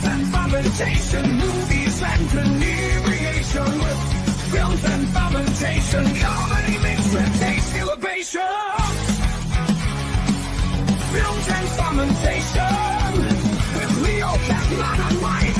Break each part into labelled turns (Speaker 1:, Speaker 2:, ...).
Speaker 1: films and fermentation, movies and inebriation. With films and fermentation, comedy mixed with taste elevation. Films and fermentation with Leo, Catman, and Mike.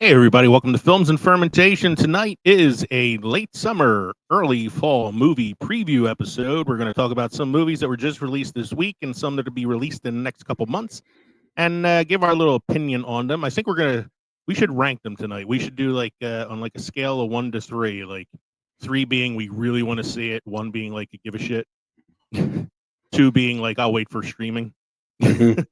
Speaker 2: Hey everybody, welcome to Films and Fermentation. Tonight is a late summer, early fall movie preview episode. We're going to talk about some movies that were just released this week and some that will be released in the next couple months and give our little opinion on them. I think we should rank them tonight. We should do on a scale of 1 to 3, like 3 being we really want to see it, 1 being like give a shit, 2 being like I'll wait for streaming and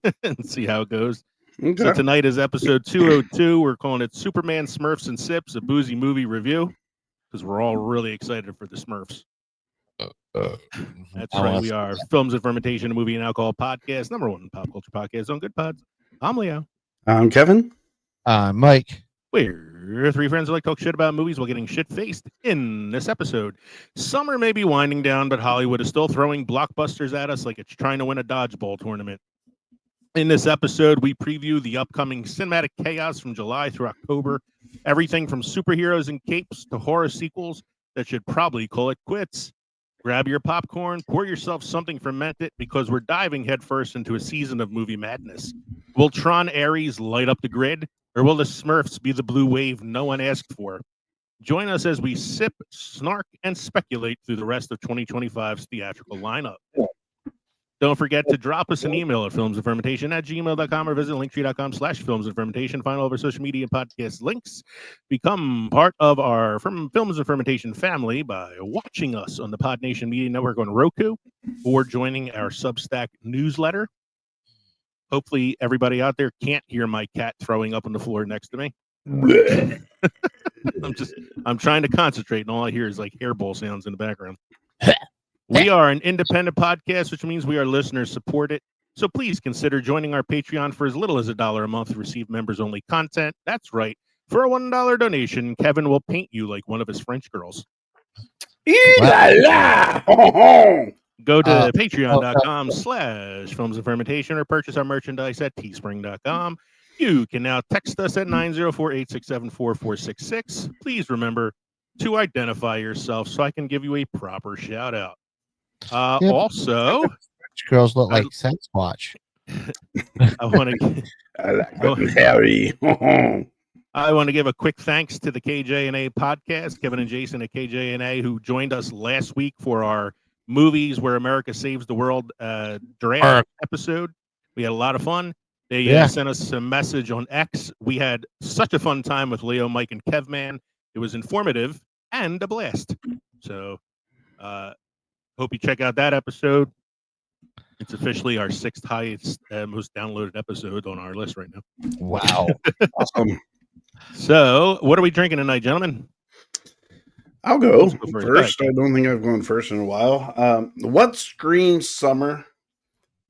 Speaker 2: see how it goes. Okay. So tonight is episode 202. We're calling it Superman, Smurfs, and Sips, a boozy movie review, because we're all really excited for the Smurfs. That's right. We are Films and Fermentation, a movie and alcohol podcast, #1 pop culture podcast on Good Pods. I'm Leo.
Speaker 3: I'm Kevin.
Speaker 4: I'm Mike.
Speaker 2: We're 3 friends who like to talk shit about movies while getting shit-faced in this episode. Summer may be winding down, but Hollywood is still throwing blockbusters at us like it's trying to win a dodgeball tournament. In this episode, we preview the upcoming cinematic chaos from July through October. Everything from superheroes and capes to horror sequels that should probably call it quits. Grab your popcorn, pour yourself something fermented, because we're diving headfirst into a season of movie madness. Will Tron Ares light up the grid, or will the Smurfs be the blue wave no one asked for? Join us as we sip, snark, and speculate through the rest of 2025's theatrical lineup. Don't forget to drop us an email at filmsandfermentation@gmail.com or visit linktree.com/filmsandfermentation. Find all of our social media and podcast links. Become part of our Films and Fermentation family by watching us on the Pod Nation Media Network on Roku or joining our Substack newsletter. Hopefully everybody out there can't hear my cat throwing up on the floor next to me. I'm trying to concentrate and all I hear is like hairball sounds in the background. We are an independent podcast, which means we are listener supported. So please consider joining our Patreon for as little as $1 a month to receive members-only content. That's right. For a $1 donation, Kevin will paint you like one of his French girls. Go to patreon.com/films and fermentation or purchase our merchandise at teespring.com. You can now text us at 904-867-4466. Please remember to identify yourself so I can give you a proper shout out. Also,
Speaker 4: girls look like Sasquatch.
Speaker 2: I want to give a quick thanks to the KJ&A podcast, Kevin and Jason at KJ&A, who joined us last week for our Movies Where America Saves the World draft episode. We had a lot of fun. They sent us a message on X. We had such a fun time with Leo, Mike, and Kevman. It was informative and a blast. So, hope you check out that episode. It's officially our 6th highest, most downloaded episode on our list right now.
Speaker 4: Wow.
Speaker 3: Awesome.
Speaker 2: So, what are we drinking tonight, gentlemen?
Speaker 3: I'll go first. I don't think I've gone first in a while. What screams summer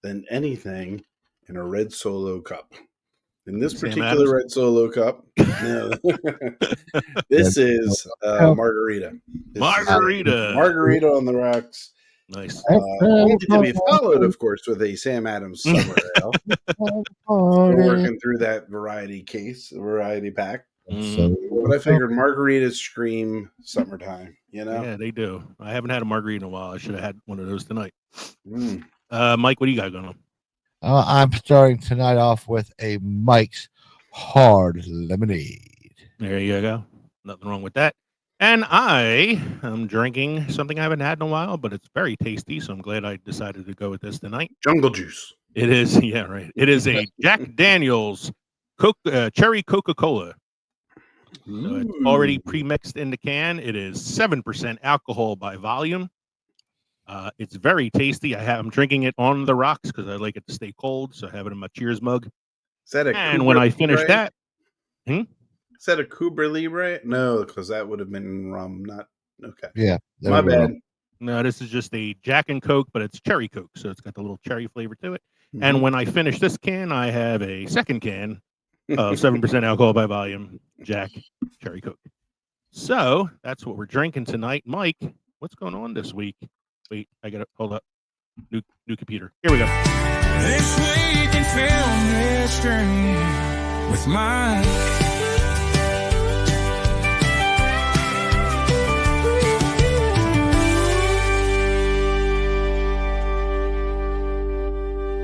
Speaker 3: than anything in a red Solo cup? In this particular red Solo cup, this is margarita. Margarita on the rocks.
Speaker 2: Nice.
Speaker 3: Only to be followed, of course, with a Sam Adams Summer Ale. We're working through that variety pack. But I figured margaritas scream summertime,
Speaker 2: Yeah, they do. I haven't had a margarita in a while. I should have had one of those tonight. Mike, what do you got going on?
Speaker 4: I'm starting tonight off with a Mike's Hard Lemonade.
Speaker 2: There you go. Nothing wrong with that. And I am drinking something I haven't had in a while, but it's very tasty, so I'm glad I decided to go with this tonight.
Speaker 3: Jungle Juice.
Speaker 2: It is, yeah, right. It is a Jack Daniel's Cherry Coca-Cola. So it's already pre-mixed in the can. It is 7% alcohol by volume. It's very tasty. I'm drinking it on the rocks because I like it to stay cold, so I have it in my Cheers mug.
Speaker 3: Is that
Speaker 2: and when I finish that,
Speaker 3: Is that a Cuba Libre? No, because that would have been rum. Not okay.
Speaker 4: Yeah,
Speaker 3: My bad.
Speaker 2: No, this is just a Jack and Coke, but it's cherry Coke, so it's got the little cherry flavor to it.
Speaker 3: Mhm.
Speaker 2: And when I finish this can, I have a second can of 7% alcohol by volume Jack cherry Coke. So that's what we're drinking tonight. Mike, what's going on this week? Wait, I gotta hold up. New computer. Here we go.
Speaker 1: This week in film history with Mike.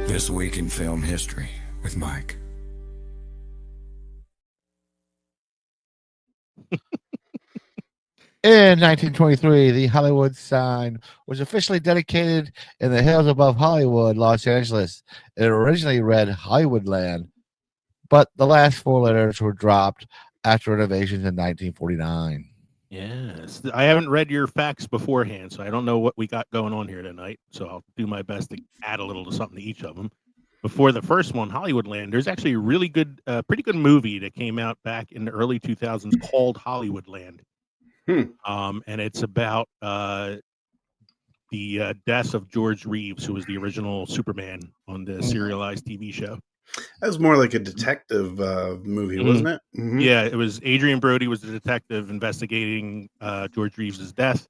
Speaker 1: This week in film history with Mike.
Speaker 4: In 1923, the Hollywood sign was officially dedicated in the hills above Hollywood, Los Angeles. It originally read Hollywoodland, but the last four letters were dropped after renovations in 1949.
Speaker 2: Yes. I haven't read your facts beforehand, so I don't know what we got going on here tonight. So I'll do my best to add a little to something to each of them. Before the first one, Hollywoodland, there's actually a really good, pretty good movie that came out back in the early 2000s called Hollywoodland. And it's about the death of George Reeves, who was the original Superman on the serialized TV show.
Speaker 3: That was more like a detective movie, wasn't it? Mm-hmm.
Speaker 2: Yeah, it was Adrian Brody was the detective investigating George Reeves' death,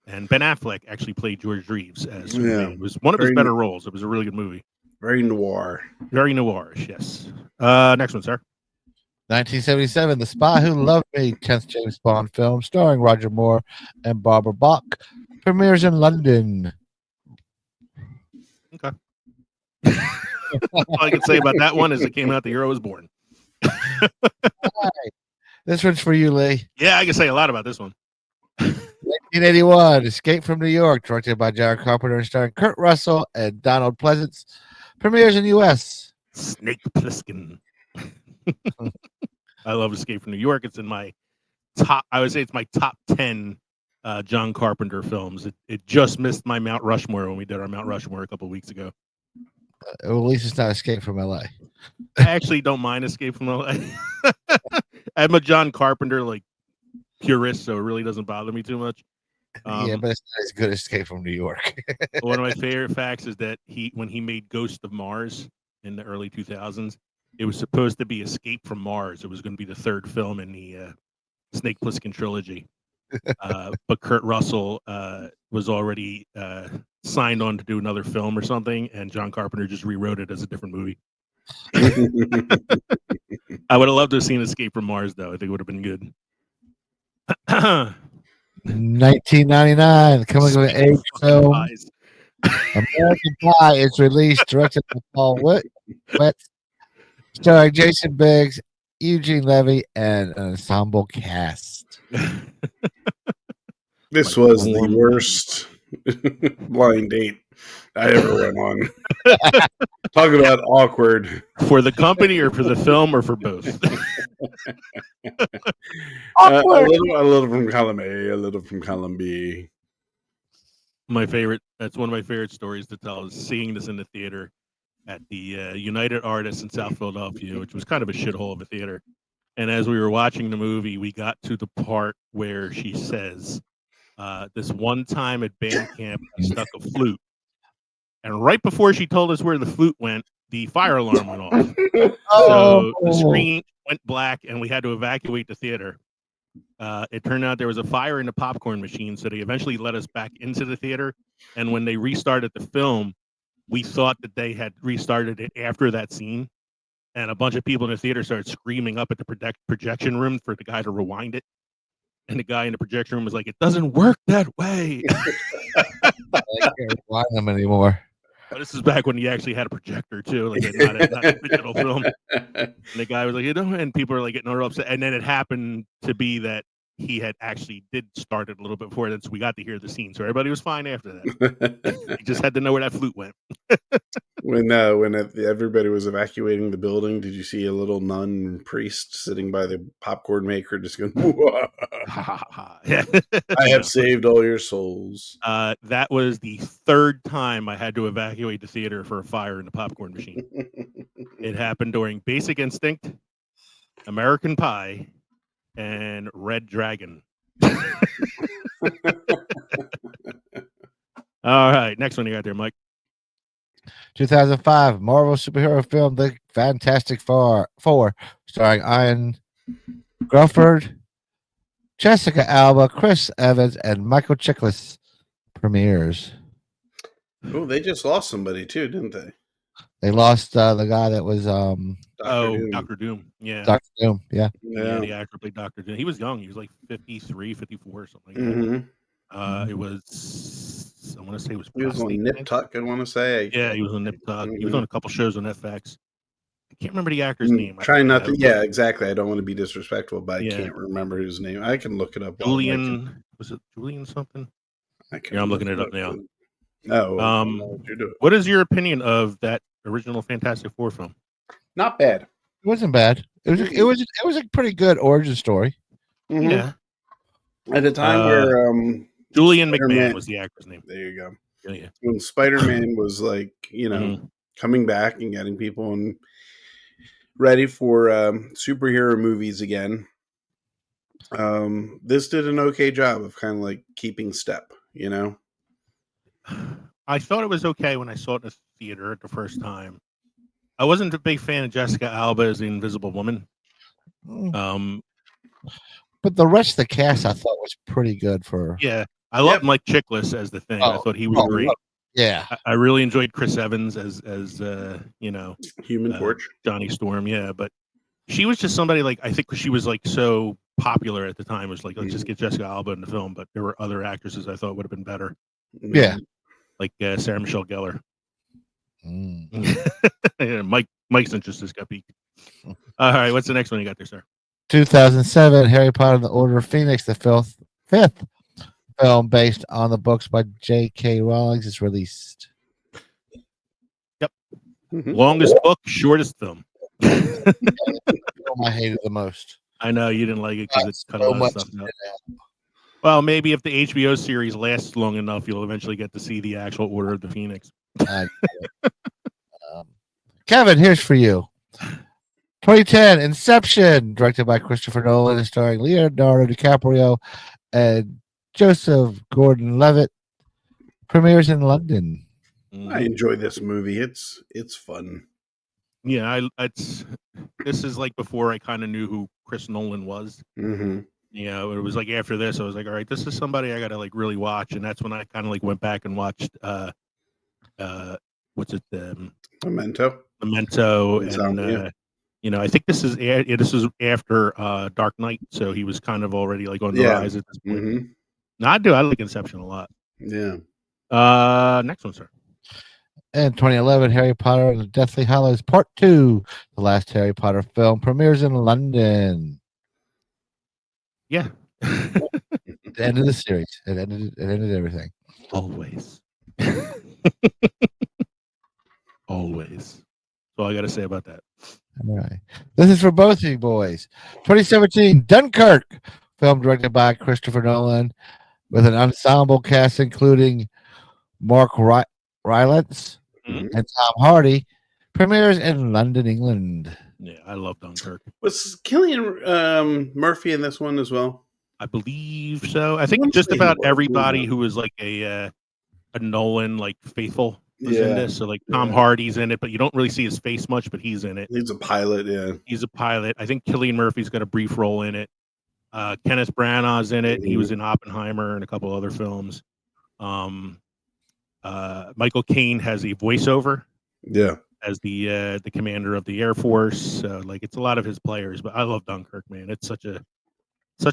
Speaker 2: and Ben Affleck actually played George Reeves as Superman.
Speaker 3: Yeah.
Speaker 2: It was one of his better roles. It was a really good movie.
Speaker 3: Very noir.
Speaker 2: Very noirish, yes. Next one, sir.
Speaker 4: 1977, The Spy Who Loved Me, 10th James Bond film starring Roger Moore and Barbara Bach, premieres in London.
Speaker 2: Okay. All I can say about that one is it came out the year I was born.
Speaker 4: This one's for you, Lee.
Speaker 2: Yeah, I can say a lot about this one.
Speaker 4: 1981, Escape from New York, directed by John Carpenter and starring Kurt Russell and Donald Pleasance, premieres in U.S.
Speaker 2: Snake Plissken. I love Escape from New York. It's in my top, I would say it's my top 10 John Carpenter films. It just missed my Mount Rushmore when we did our Mount Rushmore a couple of weeks ago.
Speaker 4: Well, at least it's not Escape from L.A.
Speaker 2: I actually don't mind Escape from LA. I'm a John Carpenter like purist, so it really doesn't bother me too much.
Speaker 4: Yeah, but it's not as good as Escape from New York.
Speaker 2: One of my favorite facts is that when he made Ghost of Mars in the early 2000s, it was supposed to be Escape from Mars. It was going to be the third film in the Snake Plissken trilogy. But Kurt Russell was already signed on to do another film or something, and John Carpenter just rewrote it as a different movie. I would have loved to have seen Escape from Mars, though. I think it would have been good.
Speaker 4: 1999, coming of age film, American Pie is released, directed by Paul Witt, starring Jason Biggs, Eugene Levy, and an ensemble cast.
Speaker 3: This was the worst blind date I ever went on. Talk about awkward.
Speaker 2: For the company or for the film or for both?
Speaker 3: A little from column A, a little from column B.
Speaker 2: That's one of my favorite stories to tell is seeing this in the theater at the United Artists in South Philadelphia, which was kind of a shithole of a theater. And as we were watching the movie, we got to the part where she says, this one time at band camp, I stuck a flute. And right before she told us where the flute went, the fire alarm went off. So the screen went black and we had to evacuate the theater. It turned out there was a fire in the popcorn machine, so they eventually let us back into the theater. And when they restarted the film, we thought that they had restarted it after that scene. And a bunch of people in the theater started screaming up at the projection room for the guy to rewind it. And the guy in the projection room was like, "It doesn't work that way."
Speaker 4: I can't rewind them anymore.
Speaker 2: But this is back when he actually had a projector too, like not a digital film. And the guy was like, and people are like getting all upset. And then it happened to be that he had actually did start it a little bit before that, so we got to hear the scene. So everybody was fine after that. He just had to know where that flute went.
Speaker 3: When everybody was evacuating the building, did you see a little nun priest sitting by the popcorn maker just going,
Speaker 2: Yeah.
Speaker 3: I have saved all your souls.
Speaker 2: That was the third time I had to evacuate the theater for a fire in the popcorn machine. It happened during Basic Instinct, American Pie, and Red Dragon. All right, next one you got there, Mike.
Speaker 4: 2005 Marvel superhero film The Fantastic Four, starring Ian Grufford, Jessica Alba, Chris Evans, and Michael Chiklis, premieres.
Speaker 3: Oh, they just lost somebody too, didn't they?
Speaker 4: They lost the guy that was
Speaker 2: Dr. Doom. Yeah.
Speaker 4: Dr. Doom. Yeah.
Speaker 2: Yeah, the actor played Dr. Doom. He was young. He was like 53, 54, something like that.
Speaker 3: Mm-hmm.
Speaker 2: It was, I want to say it was
Speaker 3: He was on Nip Tuck, I want to say.
Speaker 2: Yeah, he was on Nip Tuck. He was on a couple shows on FX. I can't remember the actor's
Speaker 3: I'm
Speaker 2: name.
Speaker 3: trying not to. Yeah, exactly. I don't want to be disrespectful, but I can't remember his name. I can look it up.
Speaker 2: Julian, was it Julian something? Yeah, I'm looking it up now.
Speaker 3: Oh,
Speaker 2: what is your opinion of that original Fantastic Four film?
Speaker 3: Not bad.
Speaker 4: It wasn't bad. It was a pretty good origin story.
Speaker 3: Mm-hmm.
Speaker 2: Yeah.
Speaker 3: At a time where
Speaker 2: Julian McMahon was the actor's name.
Speaker 3: There you go.
Speaker 2: Yeah.
Speaker 3: When Spider-Man was like, coming back and getting people ready for superhero movies again. This did an okay job of kind of like keeping step,
Speaker 2: I thought it was okay when I saw it in the theater the first time. I wasn't a big fan of Jessica Alba as the Invisible Woman.
Speaker 4: But the rest of the cast I thought was pretty good for.
Speaker 2: Yeah, I loved Mike Chiklis as the Thing. I thought he was great.
Speaker 4: Yeah,
Speaker 2: I really enjoyed Chris Evans as
Speaker 3: Human Torch,
Speaker 2: Johnny Storm. Yeah, but she was just somebody like I think she was like so popular at the time. It was like let's just get Jessica Alba in the film, but there were other actresses I thought would have been better.
Speaker 4: Yeah,
Speaker 2: like Sarah Michelle Gellar. Mike's interest has got peaked. All right, what's the next one you got there, sir?
Speaker 4: 2007 Harry Potter and the Order of Phoenix, the fifth film based on the books by J.K. Rowling, is released.
Speaker 2: Yep. Longest book, shortest film.
Speaker 4: The film I hated the most.
Speaker 2: I know you didn't like it because it's cut a lot of stuff out. Well, maybe if the HBO series lasts long enough, you'll eventually get to see the actual Order of the Phoenix.
Speaker 4: Kevin, here's for you. 2010 Inception, directed by Christopher Nolan and starring Leonardo DiCaprio and Joseph Gordon-Levitt, premieres in London.
Speaker 3: I enjoy this movie. It's fun.
Speaker 2: Yeah, this is like before I kind of knew who Chris Nolan was.
Speaker 3: Mm-hmm.
Speaker 2: It was like after this, I was like, all right, this is somebody I got to like really watch, and that's when I kind of like went back and watched what's it? Memento, and I think this is after Dark Knight, so he was kind of already like on the rise at this point.
Speaker 3: Mm-hmm.
Speaker 2: No, I like Inception a lot.
Speaker 3: Yeah.
Speaker 2: Next one, sir.
Speaker 4: And 2011 Harry Potter and the Deathly Hallows Part 2, the last Harry Potter film, premieres in London.
Speaker 2: Yeah.
Speaker 4: The end of the series. It ended everything.
Speaker 2: Always. Always. That's all I got to say about that.
Speaker 4: All right. This is for both of you boys. 2017 Dunkirk, film directed by Christopher Nolan, with an ensemble cast including Mark Rylance and Tom Hardy, premieres in London, England.
Speaker 2: Yeah, I love Dunkirk.
Speaker 3: Was Cillian Murphy in this one as well?
Speaker 2: I believe so. I think just about everybody who was like a Nolan like faithful was in this. So like Tom Hardy's in it, but you don't really see his face much, but he's in it.
Speaker 3: He's a pilot, yeah.
Speaker 2: He's a pilot. I think Cillian Murphy's got a brief role in it. Kenneth Branagh's in it. He was in Oppenheimer and a couple other films. Michael Caine has a voiceover.
Speaker 3: Yeah.
Speaker 2: As the commander of the Air Force. Like it's a lot of his players, but I love Dunkirk, man. It's such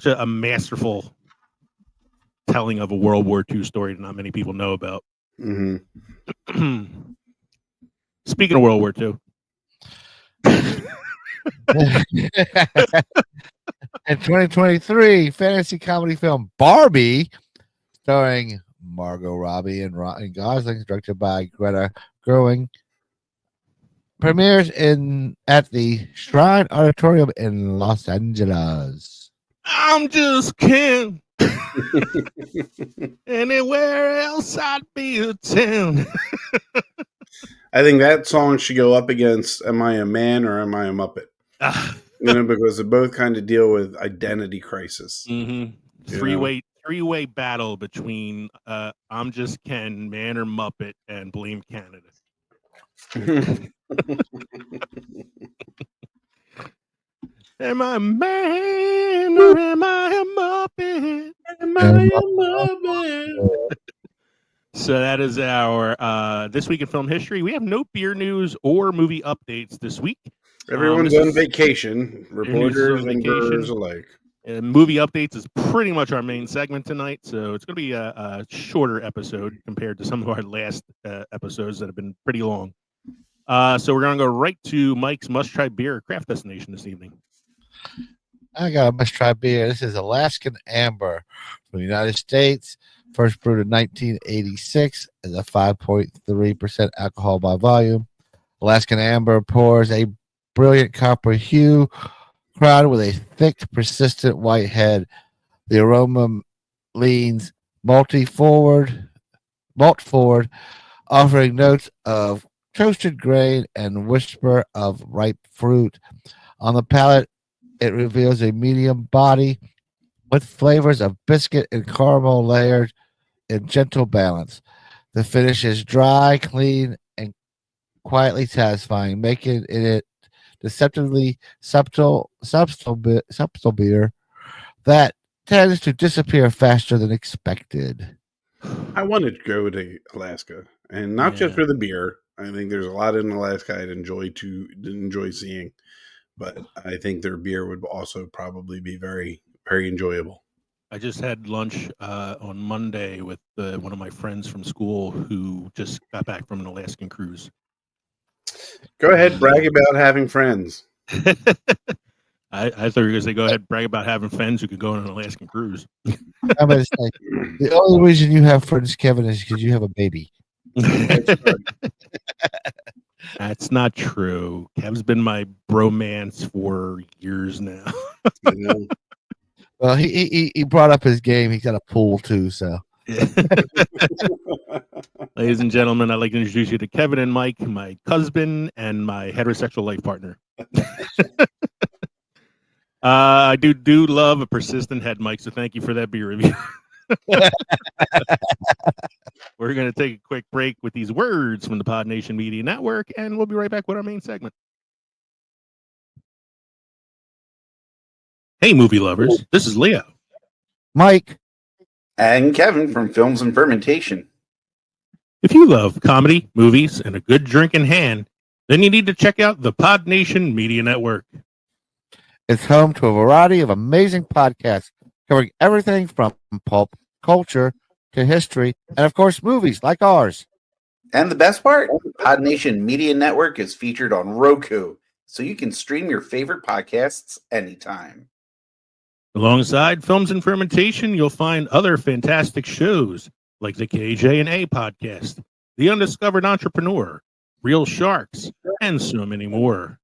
Speaker 2: a masterful telling of a World War II story that not many people know about.
Speaker 3: Mm-hmm.
Speaker 2: Speaking of World War II.
Speaker 4: In 2023, fantasy comedy film Barbie, starring Margot Robbie and Ryan Gosling, directed by Greta Gerwig, premieres at the Shrine Auditorium in Los Angeles.
Speaker 2: I'm just Ken. Anywhere else I'd be a 10.
Speaker 3: I think that song should go up against Am I a Man or Am I a Muppet? because they both kind of deal with identity crisis.
Speaker 2: Mm-hmm. Three-way battle between I'm Just Ken, Man or Muppet, and Blame Canada. Am I a man or am I a Muppet?
Speaker 3: Am I a Muppet?
Speaker 2: So that is our This Week in Film History. We have no beer news or movie updates this week.
Speaker 3: Everyone's on vacation, reporters and brewers alike.
Speaker 2: Movie updates is pretty much our main segment tonight, so it's going to be a shorter episode compared to some of our last episodes that have been pretty long. So we're going to go right to Mike's must-try beer craft destination this evening.
Speaker 4: I got a must-try beer. This is Alaskan Amber from the United States. First brewed in 1986 as a 5.3% alcohol by volume. Alaskan Amber pours a brilliant copper hue crowded with a thick, persistent white head. The aroma leans malt forward, offering notes of toasted grain and whisper of ripe fruit. On the palate, it reveals a medium body with flavors of biscuit and caramel layered in gentle balance. The finish is dry, clean, and quietly satisfying, making it deceptively subtle beer that tends to disappear faster than expected.
Speaker 3: I wanted to go to Alaska, and not just for the beer. I think there's a lot in Alaska I'd enjoy seeing, but I think their beer would also probably be very, very enjoyable.
Speaker 2: I just had lunch on Monday with one of my friends from school who just got back from an Alaskan cruise.
Speaker 3: Go ahead, brag about having friends.
Speaker 2: I thought you were going to say, go ahead, brag about having friends who could go on an Alaskan cruise.
Speaker 4: I'm going to say, the only reason you have friends, Kevin, is because you have a baby.
Speaker 2: That's not true. Kev's been my bromance for years now.
Speaker 4: Well, he brought up his game. He's got a pool too, so.
Speaker 2: Ladies and gentlemen, I'd like to introduce you to Kevin and Mike, my husband and my heterosexual life partner. I do love a persistent head, Mike, so thank you for that beer review. We're going to take a quick break with these words from the Pod Nation Media Network, and we'll be right back with our main segment. Hey, movie lovers, this is Leo,
Speaker 4: Mike,
Speaker 5: and Kevin from Films and Fermentation.
Speaker 2: If you love comedy, movies, and a good drink in hand, then you need to check out the Pod Nation Media Network.
Speaker 4: It's home to a variety of amazing podcasts covering everything from pulp culture to history, and of course, movies like ours.
Speaker 5: And the best part, Pod Nation Media Network is featured on Roku, so you can stream your favorite podcasts anytime.
Speaker 2: Alongside Films and Fermentation, you'll find other fantastic shows like the KJ&A podcast, The Undiscovered Entrepreneur, Real Sharks, and so many more.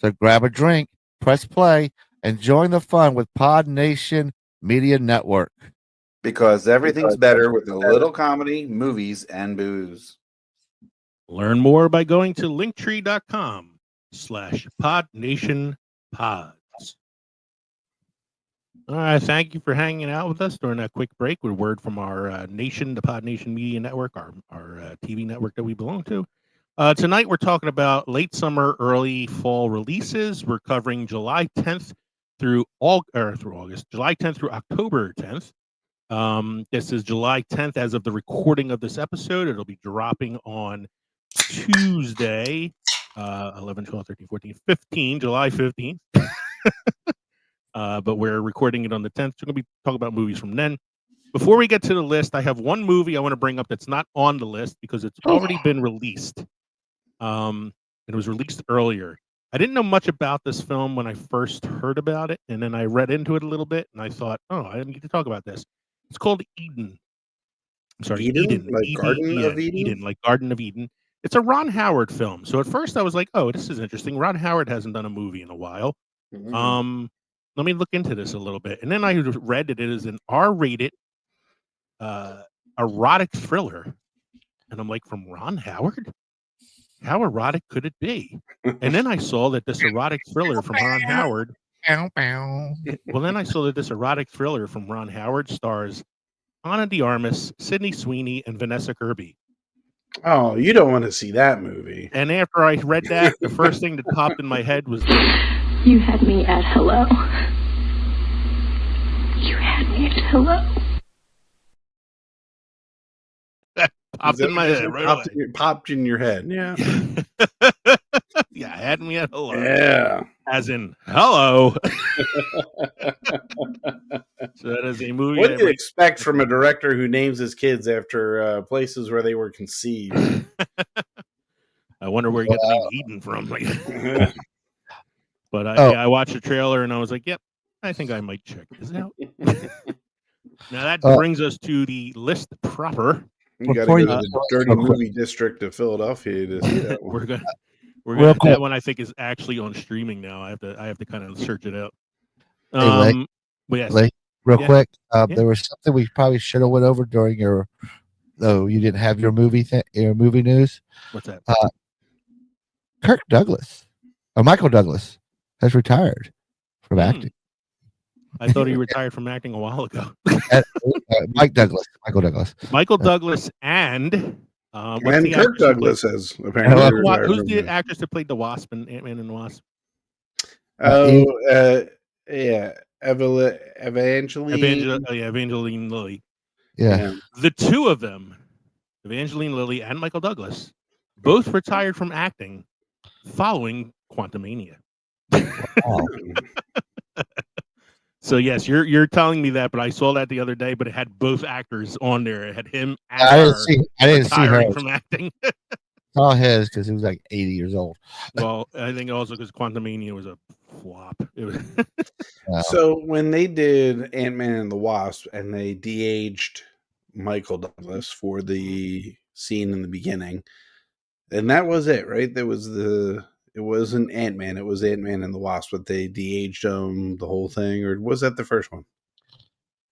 Speaker 4: So grab a drink, press play, and join the fun with Pod Nation Media Network.
Speaker 5: Because everything's better with a little comedy, movies, and booze.
Speaker 2: Learn more by going to linktree.com/podnationpods. All right, thank you for hanging out with us during that quick break with a word from our nation, the Pod Nation Media Network, our TV network that we belong to. Tonight, we're talking about late summer, early fall releases. We're covering July 10th through August, July 10th through October 10th. This is July 10th as of the recording of this episode. It'll be dropping on Tuesday, 11, 12, 13, 14, 15, July 15th. But we're recording it on the 10th. So we're going to be talking about movies from then. Before we get to the list, I have one movie I want to bring up that's not on the list because it's already been released. It was released earlier. I didn't know much about this film when I first heard about it, and then I read into it a little bit, and I thought, oh, I need to talk about this. It's called Eden. I'm sorry, Eden.
Speaker 3: Like Garden of Eden?
Speaker 2: Eden, like Garden of Eden. It's a Ron Howard film. So at first I was like, oh, this is interesting. Ron Howard hasn't done a movie in a while.
Speaker 3: Mm-hmm.
Speaker 2: Let me look into this a little bit. And then I read that it is an R-rated erotic thriller. And I'm like, from Ron Howard? how erotic could it be? And then I saw that this erotic thriller from Ron Howard. Well, then I saw that this erotic thriller from Ron Howard stars Ana de Armas, Sydney Sweeney, and Vanessa Kirby.
Speaker 3: Oh, you don't want to see that movie.
Speaker 2: And after I read that, the first thing that popped in my head was
Speaker 6: You had me at hello. You had me at hello.
Speaker 2: popped in my head right away.
Speaker 3: Popped in your head. Yeah.
Speaker 2: Yeah, had me at hello.
Speaker 3: Yeah.
Speaker 2: As in hello. So that is a movie.
Speaker 3: What do you expect from a director who names his kids after places where they were conceived?
Speaker 2: I wonder where you got the name Eden from. But I watched the trailer and I was like, yep, I think I might check this out. Now that brings us to the list proper.
Speaker 3: You got to go to the dirty movie district of Philadelphia to see that one.
Speaker 2: We're gonna that one I think is actually on streaming now. I have to kind of search it out.
Speaker 4: Real quick, there was something we probably should have went over during you didn't have your movie news.
Speaker 2: What's that?
Speaker 4: Michael Douglas has retired from acting.
Speaker 2: I thought he retired from acting a while ago.
Speaker 4: Michael Douglas,
Speaker 2: and
Speaker 3: Kirk Douglas has apparently.
Speaker 2: Who's the actress that played the Wasp in Ant-Man and the Wasp? Evangeline Lilly.
Speaker 4: Yeah.
Speaker 2: The two of them, Evangeline Lilly and Michael Douglas, both retired from acting following Quantumania.
Speaker 4: Wow.
Speaker 2: So yes, you're telling me that, but I saw that the other day. But it had both actors on there. It had him. And
Speaker 4: I didn't see her
Speaker 2: from acting.
Speaker 4: Saw his because he was like 80 years old.
Speaker 2: Well, I think also because Quantumania was a flop. It was
Speaker 3: So when they did Ant-Man and the Wasp and they de-aged Michael Douglas for the scene in the beginning, and that was it, right? It wasn't Ant-Man, it was Ant-Man and the Wasp, but they de-aged him, the whole thing, or was that the first one?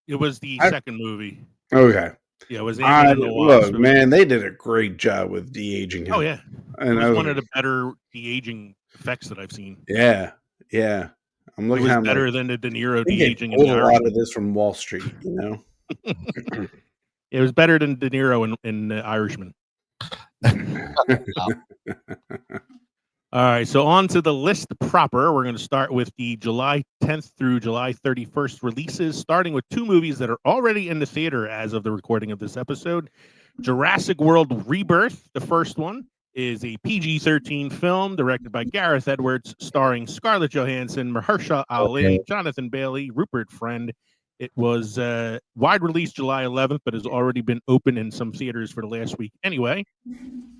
Speaker 2: It was the second movie.
Speaker 3: Okay.
Speaker 2: Yeah, it was Ant-Man and the Wasp.
Speaker 3: Look, man, they did a great job with de-aging him.
Speaker 2: Oh, yeah.
Speaker 3: And
Speaker 2: it was one of the better de-aging effects that I've seen.
Speaker 3: Yeah, yeah. I'm looking
Speaker 2: it was better than the De Niro de-aging.
Speaker 3: Pulled a lot of this from Wall Street, you know?
Speaker 2: It was better than De Niro in The Irishman. All right, so on to the list proper. We're going to start with the July 10th through July 31st releases, starting with two movies that are already in the theater as of the recording of this episode. Jurassic World Rebirth, the first one, is a PG-13 film directed by Gareth Edwards, starring Scarlett Johansson, Mahershala Ali, Jonathan Bailey, Rupert Friend. It was wide release July 11th, but has already been open in some theaters for the last week anyway.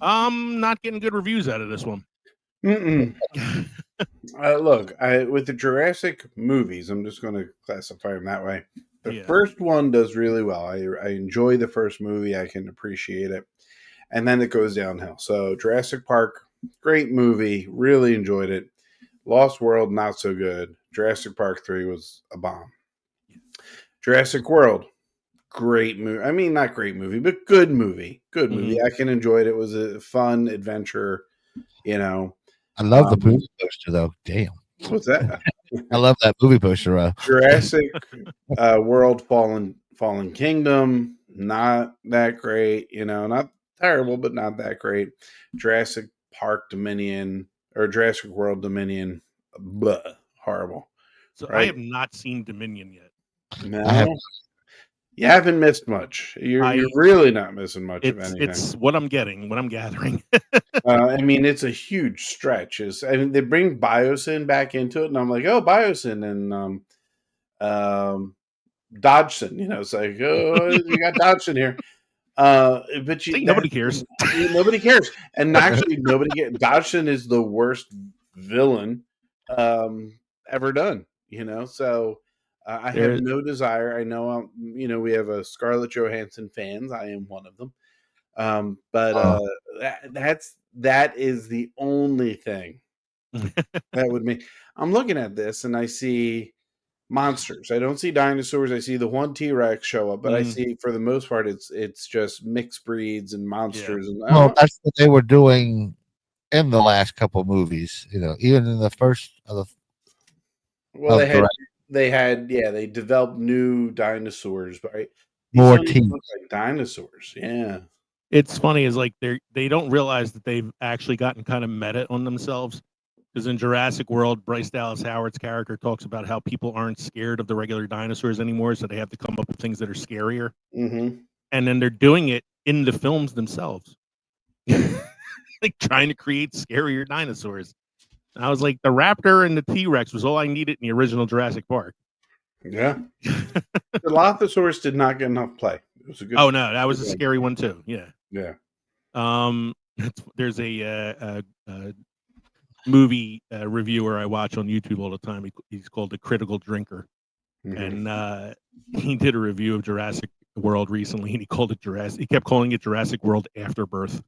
Speaker 2: Not getting good reviews out of this one.
Speaker 3: Look, with the Jurassic movies, I'm just going to classify them that way. The first one does really well. I enjoy the first movie. I can appreciate it. And then it goes downhill. So Jurassic Park, great movie. Really enjoyed it. Lost World, not so good. Jurassic Park 3 was a bomb. Jurassic World, great movie. I mean, not great movie, but good movie. Good movie. I can enjoy it. It was a fun adventure, you know.
Speaker 4: I love the movie poster, though. Damn.
Speaker 3: What's that?
Speaker 4: I love that movie poster.
Speaker 3: Jurassic World Fallen Kingdom, not that great. You know, not terrible, but not that great. Jurassic Park Dominion, or Jurassic World Dominion, blah, horrible.
Speaker 2: So right? I have not seen Dominion yet.
Speaker 3: No. You haven't missed much. You're really not missing much of anything.
Speaker 2: It's what I'm gathering.
Speaker 3: I mean, it's a huge stretch. They bring Biosyn back into it, and I'm like, oh, Biosyn and Dodgson. You know, it's like, oh, you got Dodgson here. But
Speaker 2: nobody cares.
Speaker 3: Nobody cares, and actually, Dodgson is the worst villain ever done. You know, so. I have no desire. I know, we have a Scarlett Johansson fans. I am one of them. But that is the only thing that would make. I'm looking at this and I see monsters. I don't see dinosaurs. I see the one T-Rex show up, but I see for the most part it's just mixed breeds and monsters.
Speaker 4: Yeah. That's what they were doing in the last couple movies. Even in the first of the
Speaker 3: Well,
Speaker 4: of
Speaker 3: they developed new dinosaurs, right? These
Speaker 4: more
Speaker 3: don't even
Speaker 4: teeth.
Speaker 3: look like dinosaurs. Yeah.
Speaker 2: It's funny is like they don't realize that they've actually gotten kind of meta on themselves. Because in Jurassic World, Bryce Dallas Howard's character talks about how people aren't scared of the regular dinosaurs anymore, so they have to come up with things that are scarier.
Speaker 3: Mm-hmm.
Speaker 2: And then they're doing it in the films themselves, like trying to create scarier dinosaurs. And I was like, the raptor and the T-Rex was all I needed in the original Jurassic Park.
Speaker 3: Yeah. The Dilophosaurus did not get enough play. It was a good.
Speaker 2: Oh no, that was a
Speaker 3: good one.
Speaker 2: scary one too. Yeah.
Speaker 3: Yeah.
Speaker 2: There's a movie reviewer I watch on YouTube all the time. He's called The Critical Drinker,
Speaker 3: Mhm.
Speaker 2: and he did a review of Jurassic World recently, and he called it Jurassic. He kept calling it Jurassic World Afterbirth.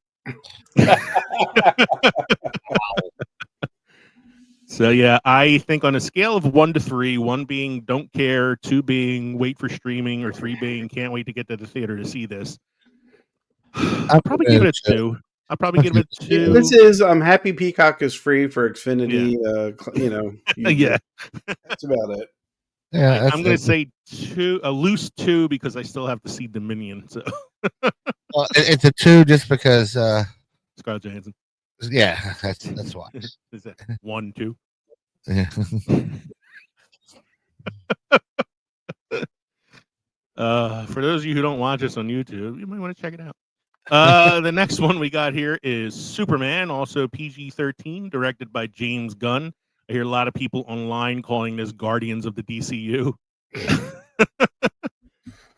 Speaker 2: So yeah, I think on a scale of 1 to 3, 1 being don't care, 2 being wait for streaming, or 3 being can't wait to get to the theater to see this. I'll probably give it a 2. I'll probably give it a 2.
Speaker 3: This is I'm happy Peacock is free for Xfinity.
Speaker 2: Yeah.
Speaker 3: That's about it.
Speaker 4: Yeah,
Speaker 2: I'm going to say 2, a loose 2, because I still have to see Dominion. So
Speaker 4: well, it's a 2 just because.
Speaker 2: Scarlett Johansson.
Speaker 4: Yeah, that's why.
Speaker 2: Is that 1, 2?
Speaker 4: Yeah.
Speaker 2: For those of you who don't watch us on YouTube, you might want to check it out. The next one we got here is Superman, also PG-13, directed by James Gunn. I hear a lot of people online calling this Guardians of the DCU.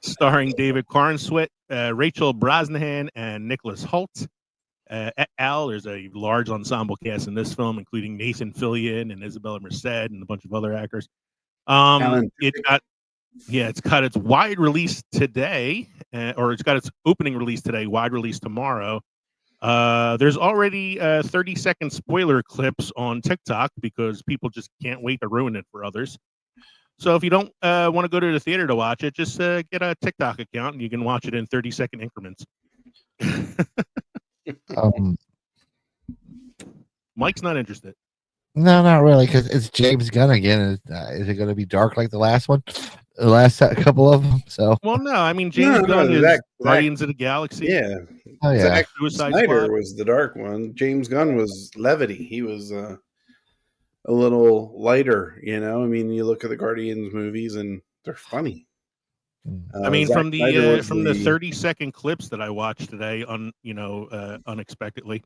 Speaker 2: Starring David Cornsweet, Rachel Brosnahan, and Nicholas Hoult. Et al. There's a large ensemble cast in this film, including Nathan Fillion and Isabella Merced and a bunch of other actors. It's got its wide release today, or it's got its opening release today, wide release tomorrow. There's already 30-second spoiler clips on TikTok because people just can't wait to ruin it for others. So if you don't want to go to the theater to watch it, just get a TikTok account and you can watch it in 30-second increments. Mike's not interested.
Speaker 4: No, not really, because it's James Gunn again. Is it going to be dark like the last one? The last couple of them. So.
Speaker 2: Well, no, I mean James Gunn is Guardians of the Galaxy.
Speaker 3: Yeah.
Speaker 4: Oh yeah.
Speaker 3: Zack
Speaker 2: Suicide
Speaker 3: Snyder
Speaker 2: Squad
Speaker 3: was the dark one. James Gunn was levity. He was a little lighter. I mean, you look at the Guardians movies and they're funny.
Speaker 2: I mean, from the 30-second clips that I watched today, unexpectedly,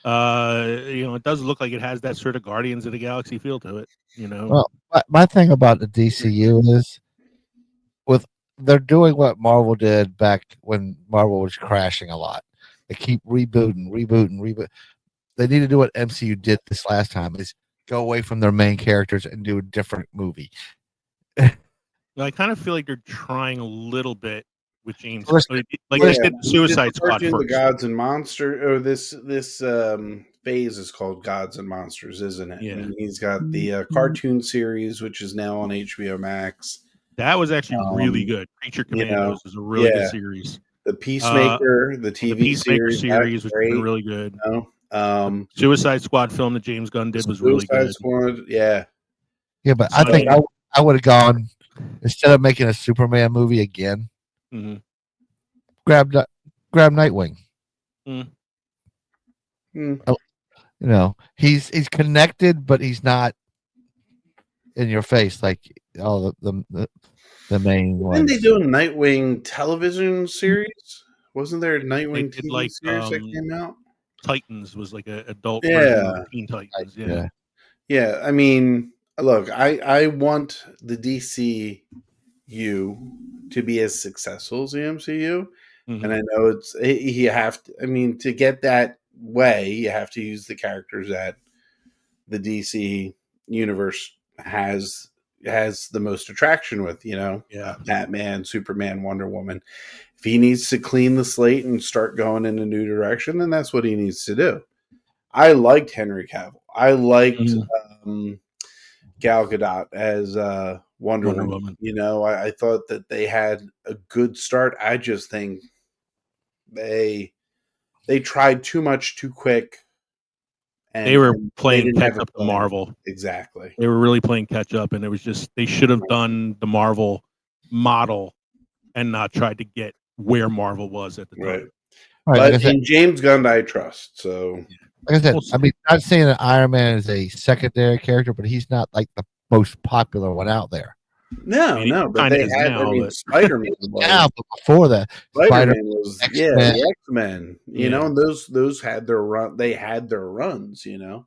Speaker 2: it does look like it has that sort of Guardians of the Galaxy feel to it.
Speaker 4: Well, my thing about the DCU is they're doing what Marvel did back when Marvel was crashing a lot. They keep rebooting. They need to do what MCU did this last time: is go away from their main characters and do a different movie.
Speaker 2: I kind of feel like they're trying a little bit with James,
Speaker 3: they
Speaker 2: did Suicide Squad first.
Speaker 3: The Gods and Monsters, or this phase is called Gods and Monsters, isn't it?
Speaker 2: Yeah.
Speaker 3: I mean, he's got the cartoon series, which is now on HBO Max.
Speaker 2: That was actually really good. Creature Commandos is a really good series.
Speaker 3: The Peacemaker, the TV
Speaker 2: series, which was really good.
Speaker 3: The
Speaker 2: Suicide Squad film that James Gunn did was really good.
Speaker 3: Squad, yeah.
Speaker 4: Yeah, but I think I would have gone, instead of making a Superman movie again, grab Nightwing. He's connected, but he's not in your face like all the main ones.
Speaker 3: Didn't they do a Nightwing television series? Wasn't there a Nightwing TV series that came out?
Speaker 2: Titans was like an adult version of Teen Titans.
Speaker 3: Yeah. I mean, look, I want the DCU to be as successful as the MCU, and I know you have to. I mean, to get that way, you have to use the characters that the DC universe has the most attraction with. Batman, Superman, Wonder Woman. If he needs to clean the slate and start going in a new direction, then that's what he needs to do. I liked Henry Cavill. I liked Gal Gadot as Wonder Woman. I thought that they had a good start. I just think they tried too much too quick And
Speaker 2: They were
Speaker 3: and they
Speaker 2: playing
Speaker 3: didn't have
Speaker 2: catch
Speaker 3: a
Speaker 2: up to
Speaker 3: plan.
Speaker 2: Marvel.
Speaker 3: Exactly.
Speaker 2: They were really playing catch up, and it was just they should have done the Marvel model and not tried to get where Marvel was at the time.
Speaker 3: Right.
Speaker 4: Right, like I
Speaker 3: But
Speaker 4: said,
Speaker 3: in James Gunn, I trust. So
Speaker 2: We'll see.
Speaker 4: I mean, not saying that Iron Man is a secondary character, but he's not like the most popular one out there.
Speaker 3: no,
Speaker 2: I mean,
Speaker 3: no.
Speaker 2: it
Speaker 3: But
Speaker 2: kinda
Speaker 3: they
Speaker 2: is
Speaker 3: had.
Speaker 2: now,
Speaker 3: I mean,
Speaker 2: but-
Speaker 3: Spider-Man was.
Speaker 4: Yeah, but before that,
Speaker 3: Spider-Man was
Speaker 4: X-Men.
Speaker 3: the X-Men, you
Speaker 2: Yeah.
Speaker 3: know, and those had their run. They had their runs, you know,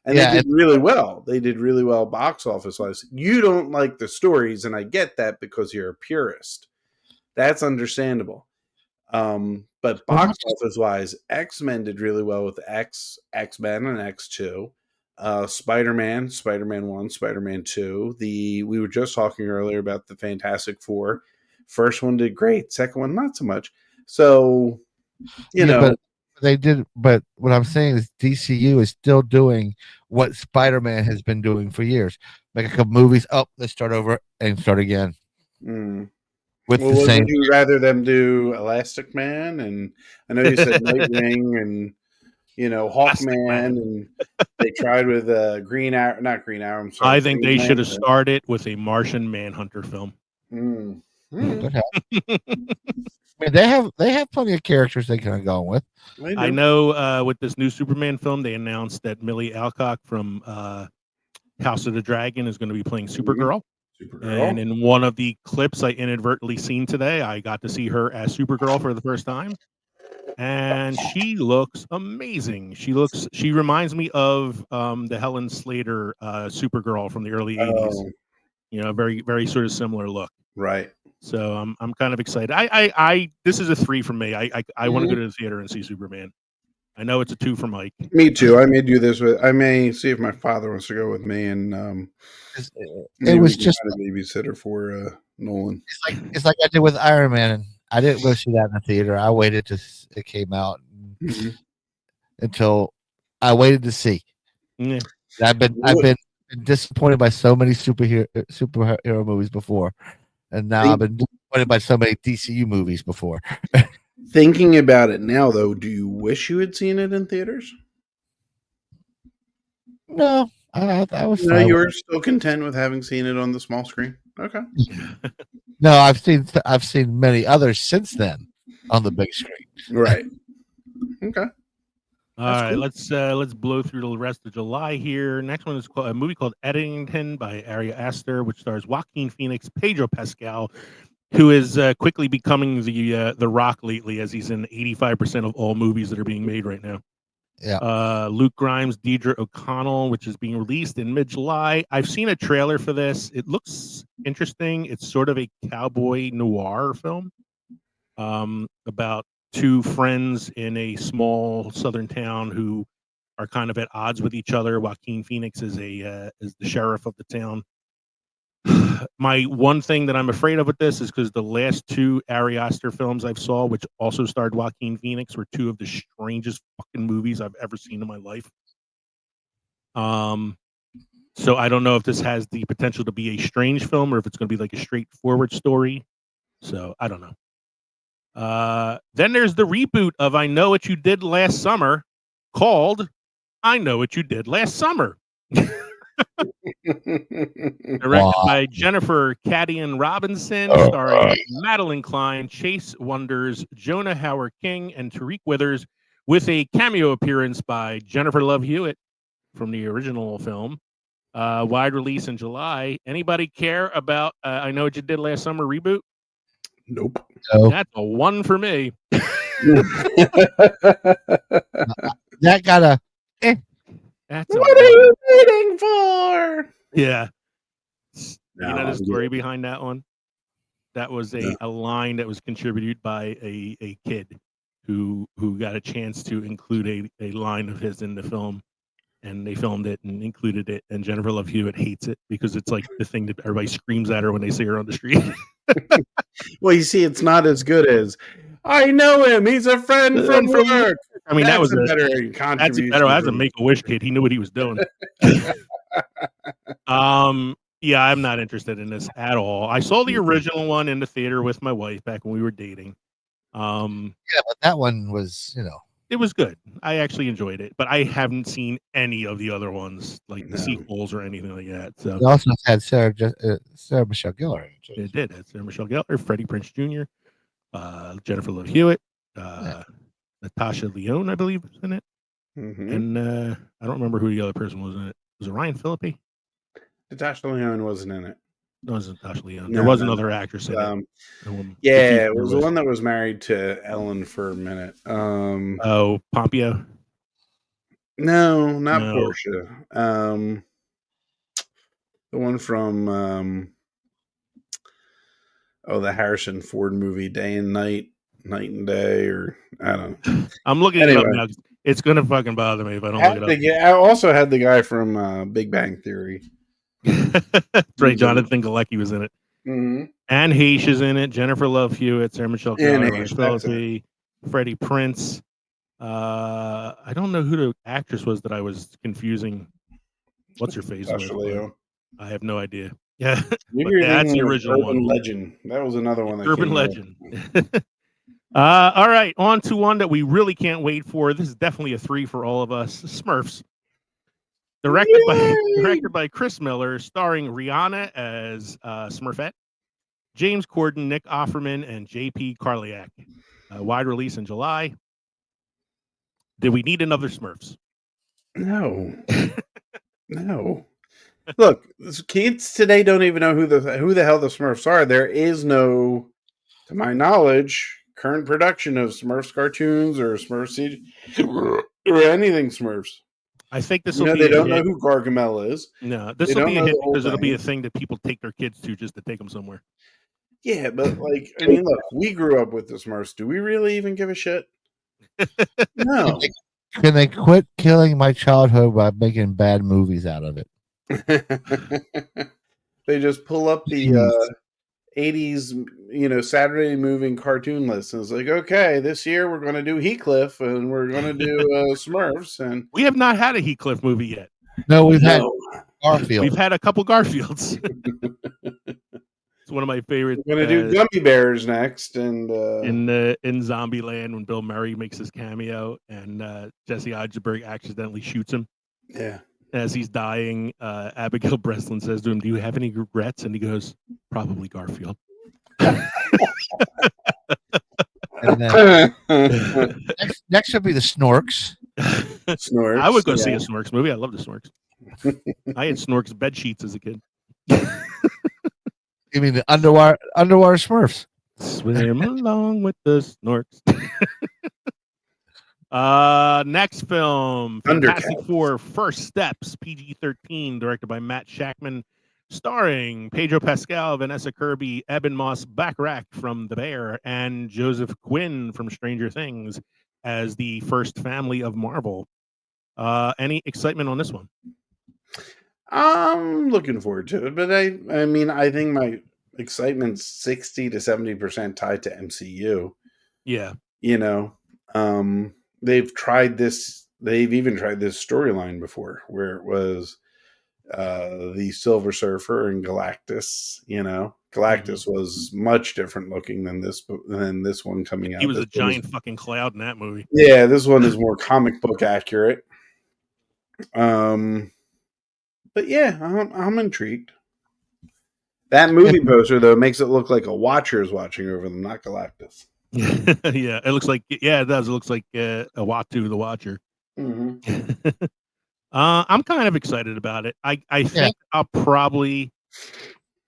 Speaker 3: and
Speaker 4: Yeah,
Speaker 3: they did really well. They did really well box office wise. You don't like the stories, and I get that because you're a purist. That's understandable. But box office wise, X-Men did really well with X-Men and X2. Spider-Man 1, Spider-Man 2. We were just talking earlier about the Fantastic Four. First one did great, second one not so much. So, you know,
Speaker 4: but they did. But what I'm saying is, DCU is still doing what Spider-Man has been doing for years. Make a couple movies, let's start over and start again with
Speaker 3: well,
Speaker 4: the same.
Speaker 3: would you rather them do Elastic Man? And I know you said Nightwing and, you know,
Speaker 2: Elastic
Speaker 3: Hawkman,
Speaker 2: Man.
Speaker 3: and they tried with Green Arrow, not Green Arrow. I'm sorry.
Speaker 2: I think they
Speaker 3: Green
Speaker 2: should have
Speaker 3: Lantern.
Speaker 2: started with a Martian Manhunter film.
Speaker 3: Mm.
Speaker 4: Good help. I mean, they have plenty of characters they can go with.
Speaker 2: I know with this new Superman film, they announced that Millie Alcock from House of the Dragon is going to be playing Supergirl. And in one of the clips I inadvertently seen today, I got to see her as Supergirl for the first time. And she looks amazing. She reminds me of the Helen Slater Supergirl from the early 80s.
Speaker 3: Oh,
Speaker 2: You know, very, very sort of similar look.
Speaker 3: right.
Speaker 2: So I'm kind of excited. I this is a 3 for me. I want to go to the theater and see Superman. I know it's a 2 for Mike.
Speaker 3: Me too. I may do this with. I may see if my father wants to go with me, and
Speaker 4: It was just
Speaker 3: a babysitter for Nolan.
Speaker 4: it's like I did with Iron Man. I didn't go see that in the theater. I waited till it came out until I waited to see.
Speaker 2: Yeah.
Speaker 4: I've been disappointed by so many superhero movies before, and now I've been disappointed by so many DCU movies before.
Speaker 3: Thinking about it now, though, do you wish you had seen it in theaters?
Speaker 4: No, I was.
Speaker 3: No,
Speaker 4: fine
Speaker 3: you
Speaker 4: with
Speaker 3: were still content with having seen it on the small screen. Okay.
Speaker 4: No, I've seen many others since then on the big screen.
Speaker 3: Right. Okay.
Speaker 2: All right, let's blow through the rest of July here. Next one is a movie called Eddington by Ari Aster, which stars Joaquin Phoenix, Pedro Pascal, who is quickly becoming the Rock lately, as he's in 85% of all movies that are being made right now.
Speaker 4: Yeah.
Speaker 2: Luke Grimes, Deidre O'Connell, which is being released in mid-July. I've seen a trailer for this. It looks interesting. It's sort of a cowboy noir film about 2 friends in a small southern town who are kind of at odds with each other. Joaquin Phoenix is the sheriff of the town. My one thing that I'm afraid of with this is because the last 2 Ari Aster films I've saw, which also starred Joaquin Phoenix, were 2 of the strangest fucking movies I've ever seen in my life. So I don't know if this has the potential to be a strange film or if it's going to be like a straightforward story. So I don't know. Then there's the reboot of I Know What You Did Last Summer, called I Know What You Did Last Summer. Directed by Jennifer Cadian Robinson, starring Madeline Klein, Chase Wonders, Jonah Howard King, and Tariq Withers, with a cameo appearance by Jennifer Love Hewitt from the original film. Wide release in July. Anybody care about I Know What You Did Last Summer reboot?
Speaker 3: Nope.
Speaker 4: So
Speaker 2: That's a 1 for me.
Speaker 4: that got a.
Speaker 2: That's
Speaker 3: What are you waiting for?
Speaker 2: Yeah.
Speaker 3: No,
Speaker 2: You know the
Speaker 3: I'm
Speaker 2: story behind that one? That was a line that was contributed by a kid who got a chance to include a line of his in the film, and they filmed it and included it, and Jennifer Love Hewitt hates it because it's like the thing that everybody screams at her when they see her on the street.
Speaker 3: Well, you see, it's not as good as I know him. He's a friend from work.
Speaker 2: I mean,
Speaker 3: That's
Speaker 2: that was
Speaker 3: better
Speaker 2: that's
Speaker 3: contribution.
Speaker 2: better as a Make-A-Wish kid. He knew what he was doing. Yeah, I'm not interested in this at all. I saw the original one in the theater with my wife back when we were dating.
Speaker 4: Yeah, but that one was,
Speaker 2: it was good. I actually enjoyed it, but I haven't seen any of the other ones, like the
Speaker 3: No.
Speaker 2: sequels or anything like that. So
Speaker 4: It also had Sarah Michelle Gellar in it, too.
Speaker 2: it did. It's Sarah Michelle Gellar, Freddie Prinze Jr., Jennifer Love Hewitt, Natasha Lyonne, I believe, was in it, and I don't remember who the other person was in it. Was it Ryan Phillippe?
Speaker 3: Natasha Lyonne wasn't in it.
Speaker 2: No, it wasn't Natasha Lyonne.
Speaker 3: No,
Speaker 2: there was
Speaker 3: no,
Speaker 2: another actress in it.
Speaker 3: Yeah, it was the one that was married to Ellen for a minute.
Speaker 2: Oh, Pompeo.
Speaker 3: No, not
Speaker 2: No.
Speaker 3: Portia. The one from the Harrison Ford movie, Day and Night, Night and Day, or I don't know.
Speaker 2: I'm looking it up now. It's gonna fucking bother me if I don't look it up.
Speaker 3: I also had the guy from Big Bang Theory.
Speaker 2: That's right, Jonathan Galecki was in it.
Speaker 3: Mm-hmm.
Speaker 2: Anne Heche is in it. Jennifer Love Hewitt, Sarah Michelle Gellar, Ryan Phillippe, Freddie Prinze. I don't know who the actress was that I was confusing. What's her face? I have no idea. Yeah, that's the original
Speaker 3: Urban
Speaker 2: one.
Speaker 3: Legend. That was another one.
Speaker 2: Urban Legend. All right, on to one that we really can't wait for. This is definitely a 3 for all of us. Smurfs. Directed by Chris Miller, starring Rihanna as Smurfette, James Corden, Nick Offerman, and J.P. Karliak. Wide release in July. Did we need another Smurfs?
Speaker 3: No. No. Look, kids today don't even know who the hell the Smurfs are. There is no, to my knowledge, current production of Smurfs cartoons or Smurfs or anything Smurfs.
Speaker 2: I think this will be.
Speaker 3: They don't know who Gargamel is.
Speaker 2: No, this will be a hit because it'll be a thing that people take their kids to just to take them somewhere.
Speaker 3: Yeah, but I mean, look, we grew up with the Smurfs. Do we really even give a shit? No.
Speaker 4: Can they quit killing my childhood by making bad movies out of it?
Speaker 3: They just pull up the 80s, Saturday moving cartoon list. And it's like, okay, this year we're going to do Heathcliff and we're going to do Smurfs. And
Speaker 2: we have not had a Heathcliff movie yet.
Speaker 4: No, we've had Garfield.
Speaker 2: We've had a couple Garfields. It's one of my favorite.
Speaker 3: We're going to do Gummy Bears next. And
Speaker 2: in Zombieland, when Bill Murray makes his cameo and Jesse Eisenberg accidentally shoots him.
Speaker 3: Yeah.
Speaker 2: As he's dying, Abigail Breslin says to him, "Do you have any regrets?" And he goes, "Probably Garfield."
Speaker 4: And then, next should be the Snorks.
Speaker 3: Snorks.
Speaker 2: I would go see a Snorks movie. I love the Snorks. I had Snorks bed sheets as a kid.
Speaker 4: You mean the underwater Smurfs?
Speaker 2: Swim along with the Snorks. Next film, Fantastic Four: First Steps, PG-13, directed by Matt Shakman, starring Pedro Pascal, Vanessa Kirby, Eben Moss Backrack from The Bear, and Joseph Quinn from Stranger Things as the first family of Marvel. Any excitement on this one?
Speaker 3: I'm looking forward to it, but I mean, I think my excitement's 60 to 70% tied to MCU.
Speaker 2: Yeah.
Speaker 3: They've tried this. They've even tried this storyline before, where it was the Silver Surfer and Galactus. Galactus was much different looking than this one coming out.
Speaker 2: He was a giant fucking cloud in that movie.
Speaker 3: Yeah, this one is more comic book accurate. But yeah, I'm intrigued. That movie poster though makes it look like a Watcher is watching over them, not Galactus.
Speaker 2: Yeah, it looks like. Yeah, it does. It looks like a Watu the Watcher.
Speaker 3: Mm-hmm.
Speaker 2: I'm kind of excited about it. I think I'll probably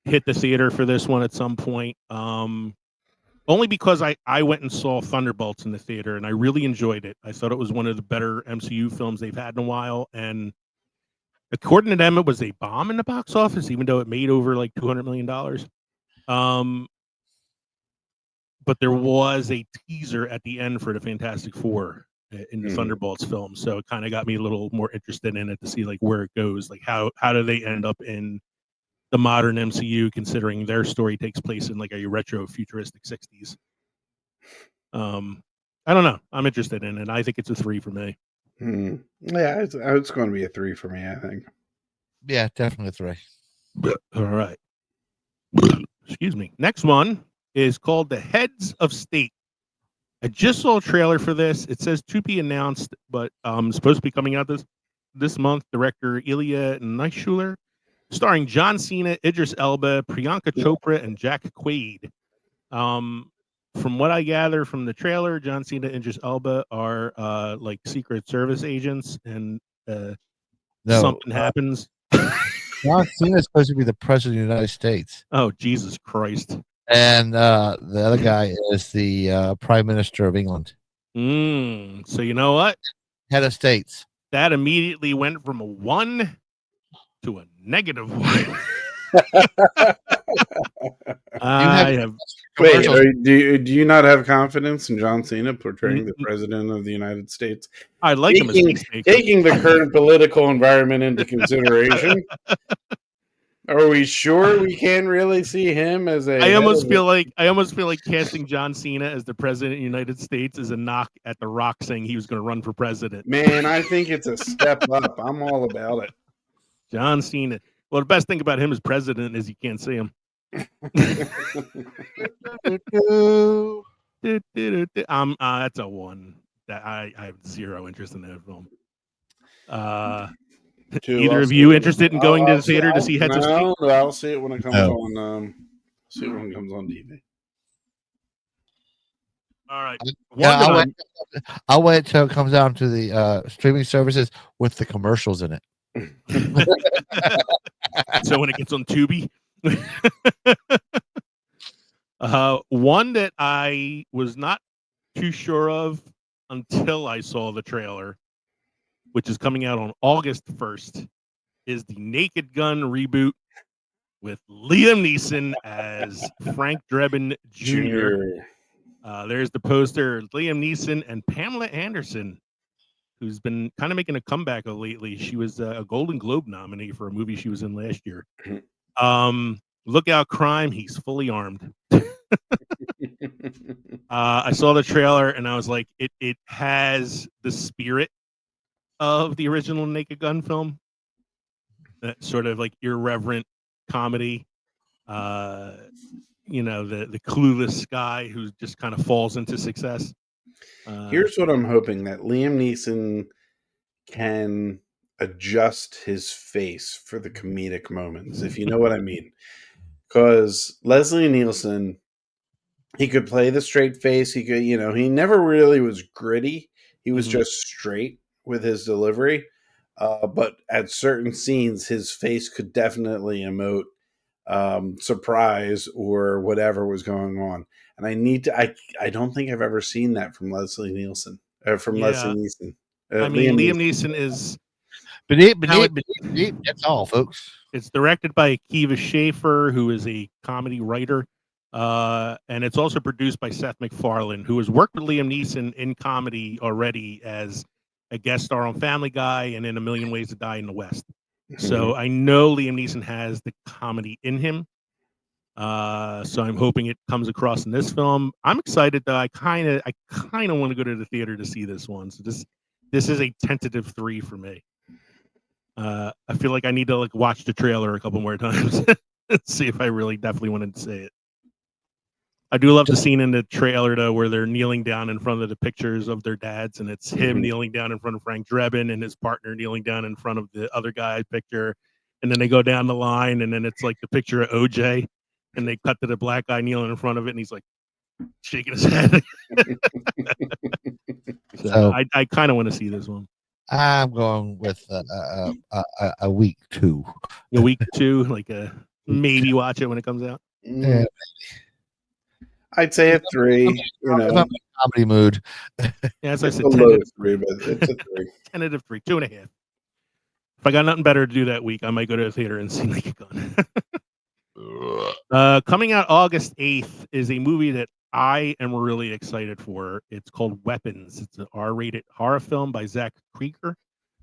Speaker 2: hit the theater for this one at some point. Only because I went and saw Thunderbolts in the theater and I really enjoyed it. I thought it was one of the better MCU films they've had in a while. And according to them, it was a bomb in the box office, even though it made over like $200 million. But there was a teaser at the end for the Fantastic Four in the Thunderbolts film. So it kind of got me a little more interested in it to see like where it goes. Like how do they end up in the modern MCU, considering their story takes place in like a retro futuristic 60s. I don't know. I'm interested in it. I think it's a 3 for me.
Speaker 3: Yeah, it's going to be a 3 for me, I think.
Speaker 4: Yeah, definitely a 3.
Speaker 2: All right. Excuse me. Next one is called The Heads of State. I just saw a trailer for this. It says to be announced, but supposed to be coming out this month. Director Ilya Naishuller, starring John Cena, Idris Elba, Priyanka Chopra, and Jack Quaid. From what I gather from the trailer, John Cena and Idris Elba are like Secret Service agents, and something happens.
Speaker 4: John Cena is supposed to be the president of the United States.
Speaker 2: Oh, Jesus Christ.
Speaker 4: And the other guy is the Prime Minister of England.
Speaker 2: So you know what?
Speaker 4: Head of states.
Speaker 2: That immediately went from a 1 to a -1.
Speaker 3: Wait, do you not have confidence in John Cena portraying the president of the United States?
Speaker 2: I like him as
Speaker 3: taking the current political environment into consideration. Are we sure we can really see him as a?
Speaker 2: I almost feel like casting John Cena as the president of the United States is a knock at The Rock saying he was going to run for president.
Speaker 3: Man, I think it's a step up. I'm all about it.
Speaker 2: John Cena. Well, the best thing about him as president is you can't see him. That's a 1. That I have zero interest in that film. Either of you interested in going to the theater to see Heads of State?
Speaker 3: No, I'll see it when it comes on. See it when it comes on TV.
Speaker 2: All right.
Speaker 4: I'll wait till it comes out to the streaming services with the commercials in it.
Speaker 2: So when it gets on Tubi. One that I was not too sure of until I saw the trailer, which is coming out on August 1st, is the Naked Gun reboot with Liam Neeson as Frank Drebin Jr. There's the poster. Liam Neeson and Pamela Anderson, who's been kind of making a comeback lately. She was a Golden Globe nominee for a movie she was in last year. Look Out Crime. He's fully armed. I saw the trailer and I was like, it has the spirit of the original Naked Gun film. That sort of like irreverent comedy. The clueless guy who just kind of falls into success.
Speaker 3: Here's what I'm hoping, that Liam Neeson can adjust his face for the comedic moments, if you know what I mean. Because Leslie Nielsen, he could play the straight face. He could, he never really was gritty. He was just straight with his delivery. But at certain scenes, his face could definitely emote surprise or whatever was going on. And I don't think I've ever seen that from Leslie Nielsen. Leslie Neeson.
Speaker 2: Liam Neeson is
Speaker 4: beneath. That's all, folks.
Speaker 2: It's directed by Akiva Schaffer, who is a comedy writer. And it's also produced by Seth MacFarlane, who has worked with Liam Neeson in comedy already as a guest star on Family Guy and in A Million Ways to Die in the West. So I know Liam Neeson has the comedy in him. So I'm hoping it comes across in this film. I'm excited though. I kind of want to go to the theater to see this one. So this is a tentative 3 for me. I feel like I need to watch the trailer a couple more times and see if I really definitely wanted to say it. I do love the scene in the trailer though, where they're kneeling down in front of the pictures of their dads, and it's him kneeling down in front of Frank Drebin and his partner kneeling down in front of the other guy's picture, and then they go down the line, and then it's like the picture of OJ, and they cut to the black guy kneeling in front of it, and he's like shaking his head. So I kind of want to see this one.
Speaker 4: I'm going with a week 2.
Speaker 2: A week 2, like a maybe watch it when it comes out.
Speaker 4: Yeah.
Speaker 3: I'd say a 3.
Speaker 4: I'm in comedy mood.
Speaker 2: Yeah, as I said,
Speaker 3: a low 3, but it's a 3.
Speaker 2: Tentative 3, 2.5. If I got nothing better to do that week, I might go to the theater and see Naked Gun. Coming out August 8th is a movie that I am really excited for. It's called Weapons. It's an R-rated horror film by Zach Krieger,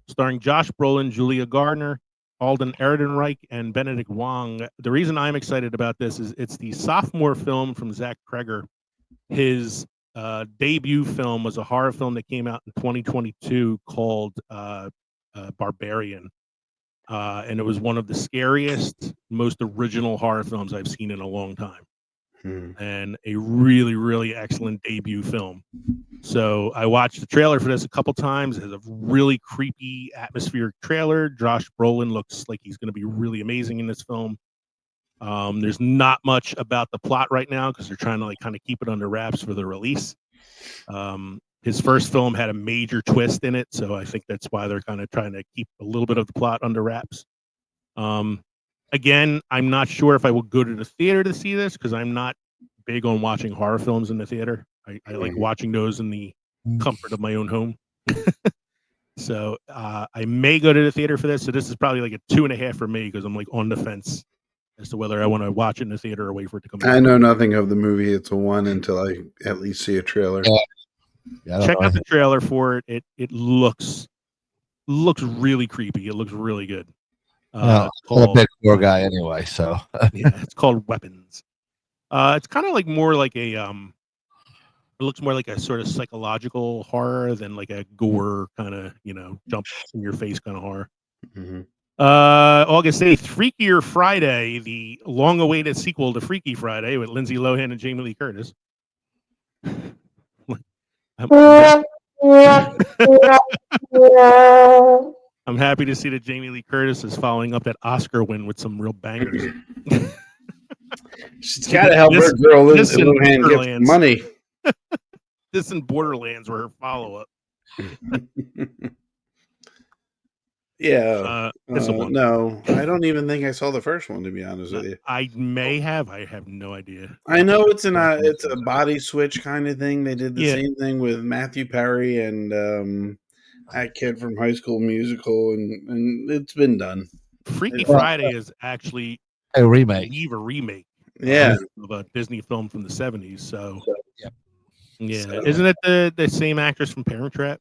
Speaker 2: starring Josh Brolin, Julia Gardner, Alden Ehrenreich, and Benedict Wong. The reason I'm excited about this is it's the sophomore film from Zach Krieger. His debut film was a horror film that came out in 2022 called Barbarian. And it was one of the scariest, most original horror films I've seen in a long time. and a really, really excellent debut film. So I watched the trailer for this a couple times. It has a really creepy, atmospheric trailer. Josh Brolin looks like he's going to be really amazing in this film. There's not much about the plot right now because they're trying to like kind of keep it under wraps for the release. His first film had a major twist in it, so I think that's why they're kind of trying to keep a little bit of the plot under wraps. Again, I'm not sure if I will go to the theater to see this because I'm not big on watching horror films in the theater. I like watching those in the comfort of my own home. So I may go to the theater for this. So this is probably like a 2.5 for me because I'm like on the fence as to whether I want to watch it in the theater or wait for it to come out.
Speaker 3: I know nothing of the movie. It's a 1 until I at least see a trailer.
Speaker 4: Yeah,
Speaker 2: check out the trailer for it. It looks really creepy. It looks really good.
Speaker 4: I'm a big poor guy anyway, so
Speaker 2: yeah, it's called Weapons. It's kind of like more like a it looks more like a sort of psychological horror than like a gore kind of jump in your face kind of horror. August 8th, Freakier Friday, the long-awaited sequel to Freaky Friday with Lindsay Lohan and Jamie Lee Curtis. I'm happy to see that Jamie Lee Curtis is following up that Oscar win with some real bangers.
Speaker 3: She's got to help her girl Lindsay Lohan get some money.
Speaker 2: This and Borderlands were her follow-up.
Speaker 3: Yeah. No, I don't even think I saw the first one, to be honest with you.
Speaker 2: I may have. I have no idea.
Speaker 3: I know it's a body switch kind of thing. They did the same thing with Matthew Perry and that kid from High School Musical, and it's been done.
Speaker 2: Freaky Friday is actually
Speaker 4: a remake.
Speaker 2: A remake.
Speaker 3: Yeah.
Speaker 2: Of a Disney film from the 70s. So yeah.
Speaker 3: So,
Speaker 2: isn't it the same actress from Parent Trap?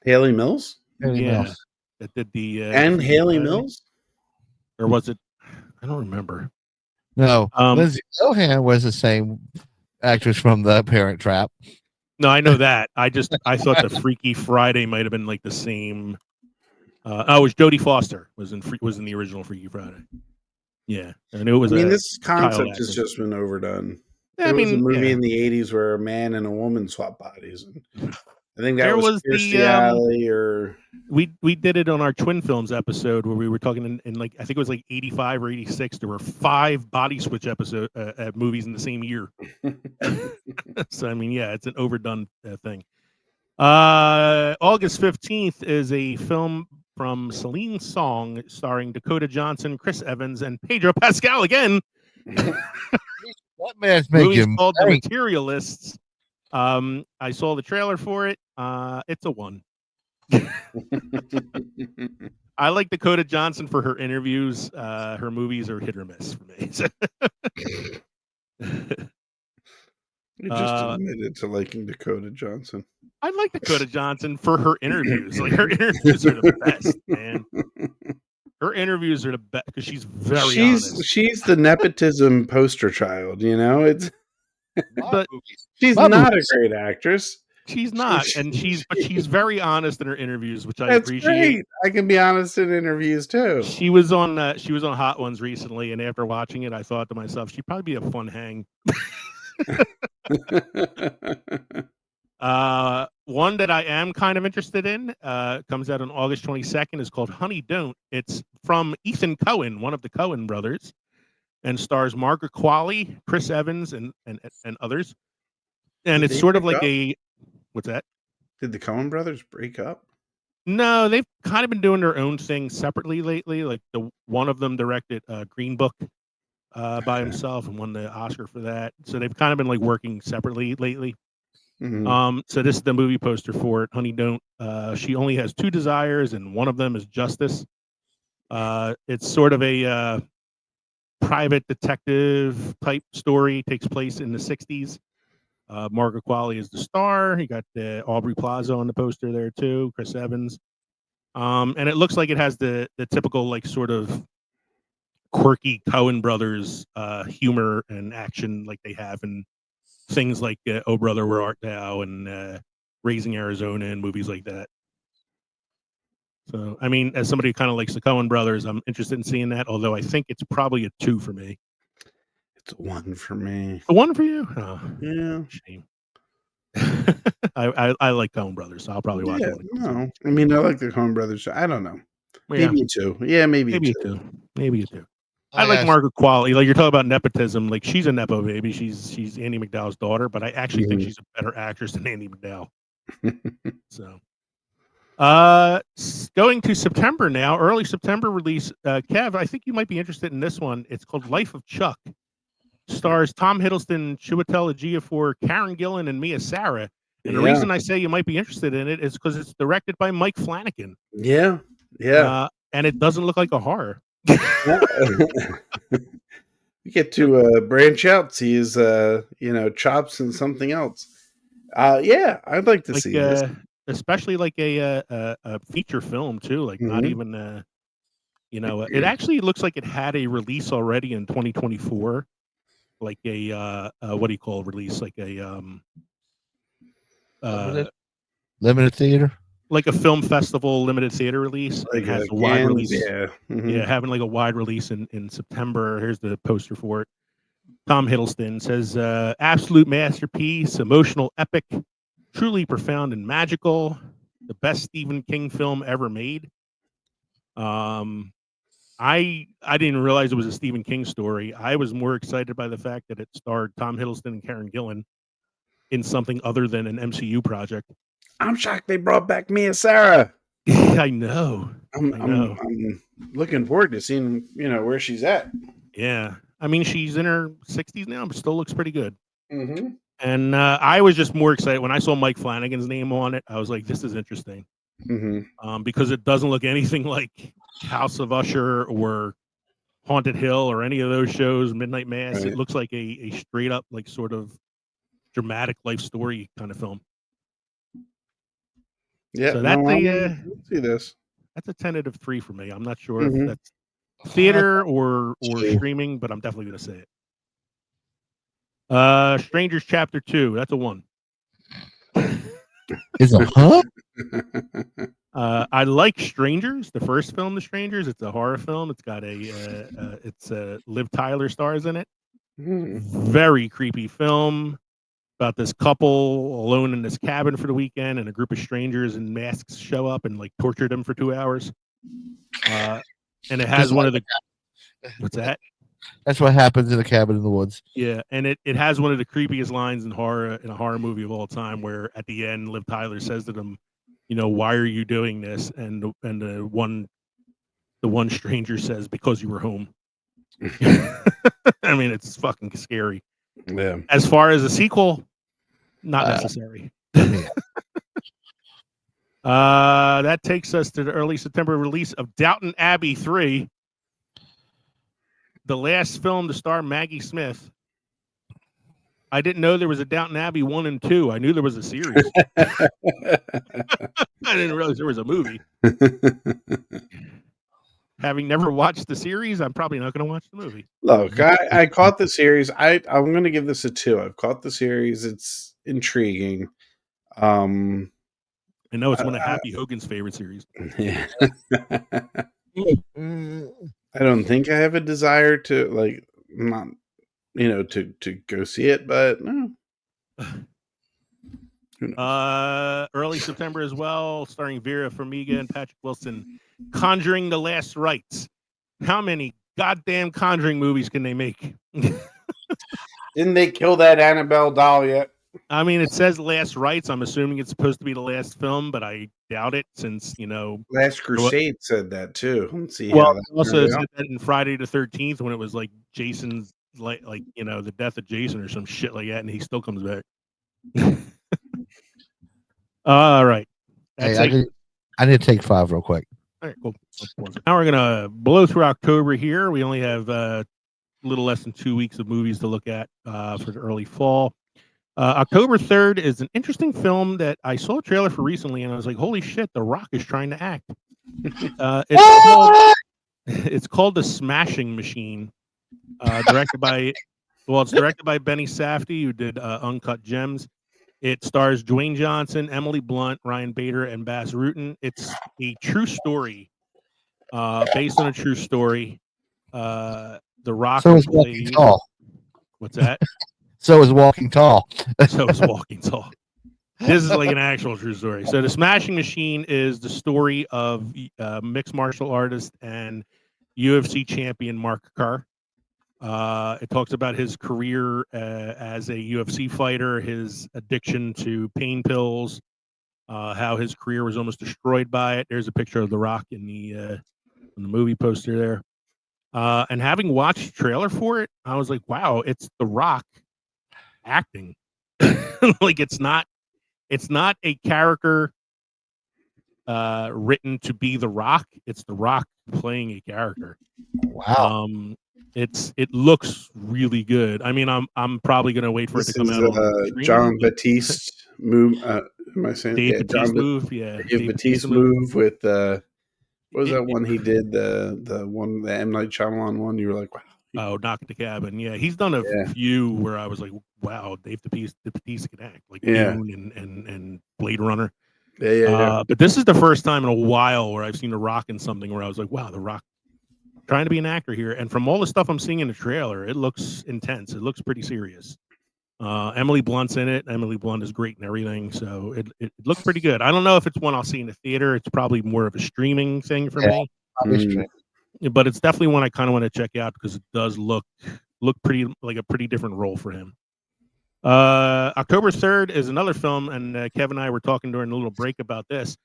Speaker 3: Haley Mills?
Speaker 2: Mills. That did the
Speaker 3: and Haley Mills?
Speaker 2: Or was it? I don't remember.
Speaker 4: No, Lindsay Lohan was the same actress from the Parent Trap.
Speaker 2: No, I know that. I thought the Freaky Friday might have been like the same. It was Jodie Foster was in the original Freaky Friday. Yeah, and it was.
Speaker 3: This concept has just been overdone. There was a movie in the 80s where a man and a woman swap bodies. And I think that was Kirstie Alley or
Speaker 2: we did it on our Twin Films episode where we were talking in like I think it was like 85 or 86. There were 5 body switch movies in the same year. So it's an overdone thing. August 15th is a film from Celine Song starring Dakota Johnson, Chris Evans, and Pedro Pascal again.
Speaker 4: That man's making
Speaker 2: called The Materialists. I saw the trailer for it. It's a 1. I like Dakota Johnson for her interviews. Her movies are hit or miss for me.
Speaker 3: You just admitted to liking Dakota Johnson.
Speaker 2: I like Dakota Johnson for her interviews. Like her interviews are the best, man. Her interviews are the best because she's very honest.
Speaker 3: She's the nepotism poster child, It's
Speaker 2: but
Speaker 3: she's not a great actress.
Speaker 2: She's not, and she's very honest in her interviews, which I
Speaker 3: That's
Speaker 2: appreciate.
Speaker 3: Great. I can be honest in interviews too.
Speaker 2: She was on Hot Ones recently, and after watching it, I thought to myself, she'd probably be a fun hang. One that I am kind of interested in comes out on August 22nd is called Honey Don't. It's from Ethan Coen, one of the Coen brothers, and stars Margaret Qualley, Chris Evans, and others. And it's sort of like what's that?
Speaker 3: Did the Coen brothers break up?
Speaker 2: No, they've kind of been doing their own thing separately lately. Like one of them directed Green Book by himself and won the Oscar for that. So they've kind of been like working separately lately.
Speaker 3: Mm-hmm.
Speaker 2: So this is the movie poster for it. Honey Don't. She only has 2 desires, and one of them is justice. It's sort of a private detective type story. Takes place in the 60s. Margaret Qualley is the star. You got Aubrey Plaza on the poster there too. Chris Evans. And it looks like it has the typical like sort of quirky Coen brothers humor and action like they have in things like Oh Brother, Where Art Thou and Raising Arizona and movies like that. So, as somebody who kind of likes the Coen brothers, I'm interested in seeing that, although I think it's probably a 2 for me.
Speaker 3: It's one for me.
Speaker 2: The one for you? Oh,
Speaker 3: Yeah.
Speaker 2: shame. I like Coen Brothers, so I'll probably watch it.
Speaker 3: No. I mean, I like the Coen Brothers. I don't know.
Speaker 2: Yeah.
Speaker 3: Maybe a 2. Yeah, maybe
Speaker 2: Maybe
Speaker 3: a
Speaker 2: a
Speaker 3: 2.
Speaker 2: 2. Maybe a 2.
Speaker 4: Oh,
Speaker 2: I like
Speaker 4: yes.
Speaker 2: Margaret Qualley. Like, you're talking about nepotism. Like, she's a nepo baby. She's Andy McDowell's daughter, but I actually think she's a better actress than Andy McDowell. So, going to September now, early September release. Kev, I think you might be interested in this one. It's called Life of Chuck. Stars Tom Hiddleston, Chiwetel Ejiofor, Karen Gillan, and Mia Sara. And the reason I say you might be interested in it is because it's directed by Mike Flanagan.
Speaker 3: Yeah.
Speaker 2: And it doesn't look like a horror.
Speaker 3: We get to branch out, see his chops and something else. Yeah, I'd like to see this.
Speaker 2: Especially like a feature film too, like not even it actually looks like it had a release already in 2024, like a what do you call release, like a
Speaker 4: limited theater,
Speaker 2: like a film festival limited theater release.
Speaker 3: Like
Speaker 2: it has a wide release.
Speaker 3: Yeah.
Speaker 2: Having like a wide release in September. Here's the poster for it. Tom Hiddleston says, absolute masterpiece, emotional epic, truly profound and magical, the best Stephen King film ever made. I didn't realize it was a Stephen King story. I was more excited by the fact that it starred Tom Hiddleston and Karen Gillan in something other than an MCU project.
Speaker 3: I'm shocked they brought back Mia Sara.
Speaker 2: I know.
Speaker 3: I'm looking forward to seeing where she's at.
Speaker 2: Yeah, I mean she's in her 60s now, but still looks pretty good.
Speaker 3: Mm-hmm.
Speaker 2: And I was just more excited when I saw Mike Flanagan's name on it. I was like, this is interesting. Because it doesn't look anything like House of Usher or Haunted Hill or any of those shows, Midnight Mass. Right. It looks like a straight up, like, sort of dramatic life story kind of film.
Speaker 3: Yeah,
Speaker 2: so that's
Speaker 3: see this.
Speaker 2: That's a tentative 3 for me. I'm not sure if that's theater or streaming, but I'm definitely going to say it. Strangers Chapter 2. That's a 1.
Speaker 4: Is a huh?
Speaker 2: I like Strangers, the first film, The Strangers. It's a horror film. It's got it's Liv Tyler stars in it. Very creepy film about this couple alone in this cabin for the weekend, and a group of strangers in masks show up and like torture them for 2 hours. And it has one of the what's that?
Speaker 4: That's what happens in a cabin in the woods.
Speaker 2: Yeah, and it has one of the creepiest lines in a horror movie of all time, where at the end Liv Tyler says to them, why are you doing this? And the one stranger says, because you were home. I mean, it's fucking scary.
Speaker 3: Yeah.
Speaker 2: As far as a sequel, not necessary. That takes us to the early September release of Downton Abbey 3. The last film to star Maggie Smith. I didn't know there was a Downton Abbey 1 and 2. I knew there was a series. I didn't realize there was a movie. Having never watched the series, I'm probably not going to watch the movie.
Speaker 3: Look, I caught the series. I'm going to give this a 2. I've caught the series. It's intriguing.
Speaker 2: I know it's one of Happy Hogan's favorite series.
Speaker 3: Yeah. I don't think I have a desire to not to go see it, but no.
Speaker 2: Early September as well, starring Vera Farmiga and Patrick Wilson. Conjuring: The Last Rites. How many goddamn Conjuring movies can they make?
Speaker 3: Didn't they kill that Annabelle doll yet?
Speaker 2: I mean, it says Last Rites. I'm assuming it's supposed to be the last film, but I doubt it since,
Speaker 3: Last Crusade said that too. Let's see.
Speaker 2: Well, also said that in Friday the 13th when it was like Jason's, the death of Jason or some shit like that, and he still comes back. All right.
Speaker 4: Hey, I need to take 5 real quick.
Speaker 2: All right, cool. Now we're going to blow through October here. We only have a little less than 2 weeks of movies to look at for the early fall. October 3rd is an interesting film that I saw a trailer for recently, and I was like, holy shit, The Rock is trying to act. It's called The Smashing Machine, directed by Benny Safdie, who did Uncut Gems. It stars Dwayne Johnson, Emily Blunt, Ryan Bader, and Bas Rutten. It's a true story, based on a true story. The Rock
Speaker 4: so is Walking Tall.
Speaker 2: What's that?
Speaker 4: So is Walking Tall.
Speaker 2: So is Walking Tall. This is like an actual true story. So the Smashing Machine is the story of mixed martial artist and UFC champion Mark Carr. It talks about his career as a UFC fighter, his addiction to pain pills, how his career was almost destroyed by it. There's a picture of The Rock in the movie poster there. And having watched the trailer for it, I was like, wow, it's The Rock acting. Like it's not a character written to be The Rock. It's The Rock playing a character.
Speaker 4: Wow.
Speaker 2: It looks really good. I mean, I'm probably gonna wait for it to come out on
Speaker 3: John Batiste move. Am I saying
Speaker 2: Dave Batiste move? Yeah,
Speaker 3: Dave Batiste move with what was that one he did? The one, the M. Night Shyamalan one. You were like, wow.
Speaker 2: Oh, Knock at the Cabin. Yeah, he's done a few where I was like, wow, Dave Batiste can act, like Dune and Blade Runner.
Speaker 3: Yeah.
Speaker 2: But this is the first time in a while where I've seen The Rock in something where I was like, wow, The Rock trying to be an actor here. And from all the stuff I'm seeing in the trailer, it looks intense. It looks pretty serious. Emily Blunt's in it. Emily Blunt is great and everything. So it looked pretty good. I don't know if it's one I'll see in the theater. It's probably more of a streaming thing for me. But it's definitely one I kind of want to check out because it does look pretty like a pretty different role for him. October 3rd is another film, and Kevin and I were talking during a little break about this.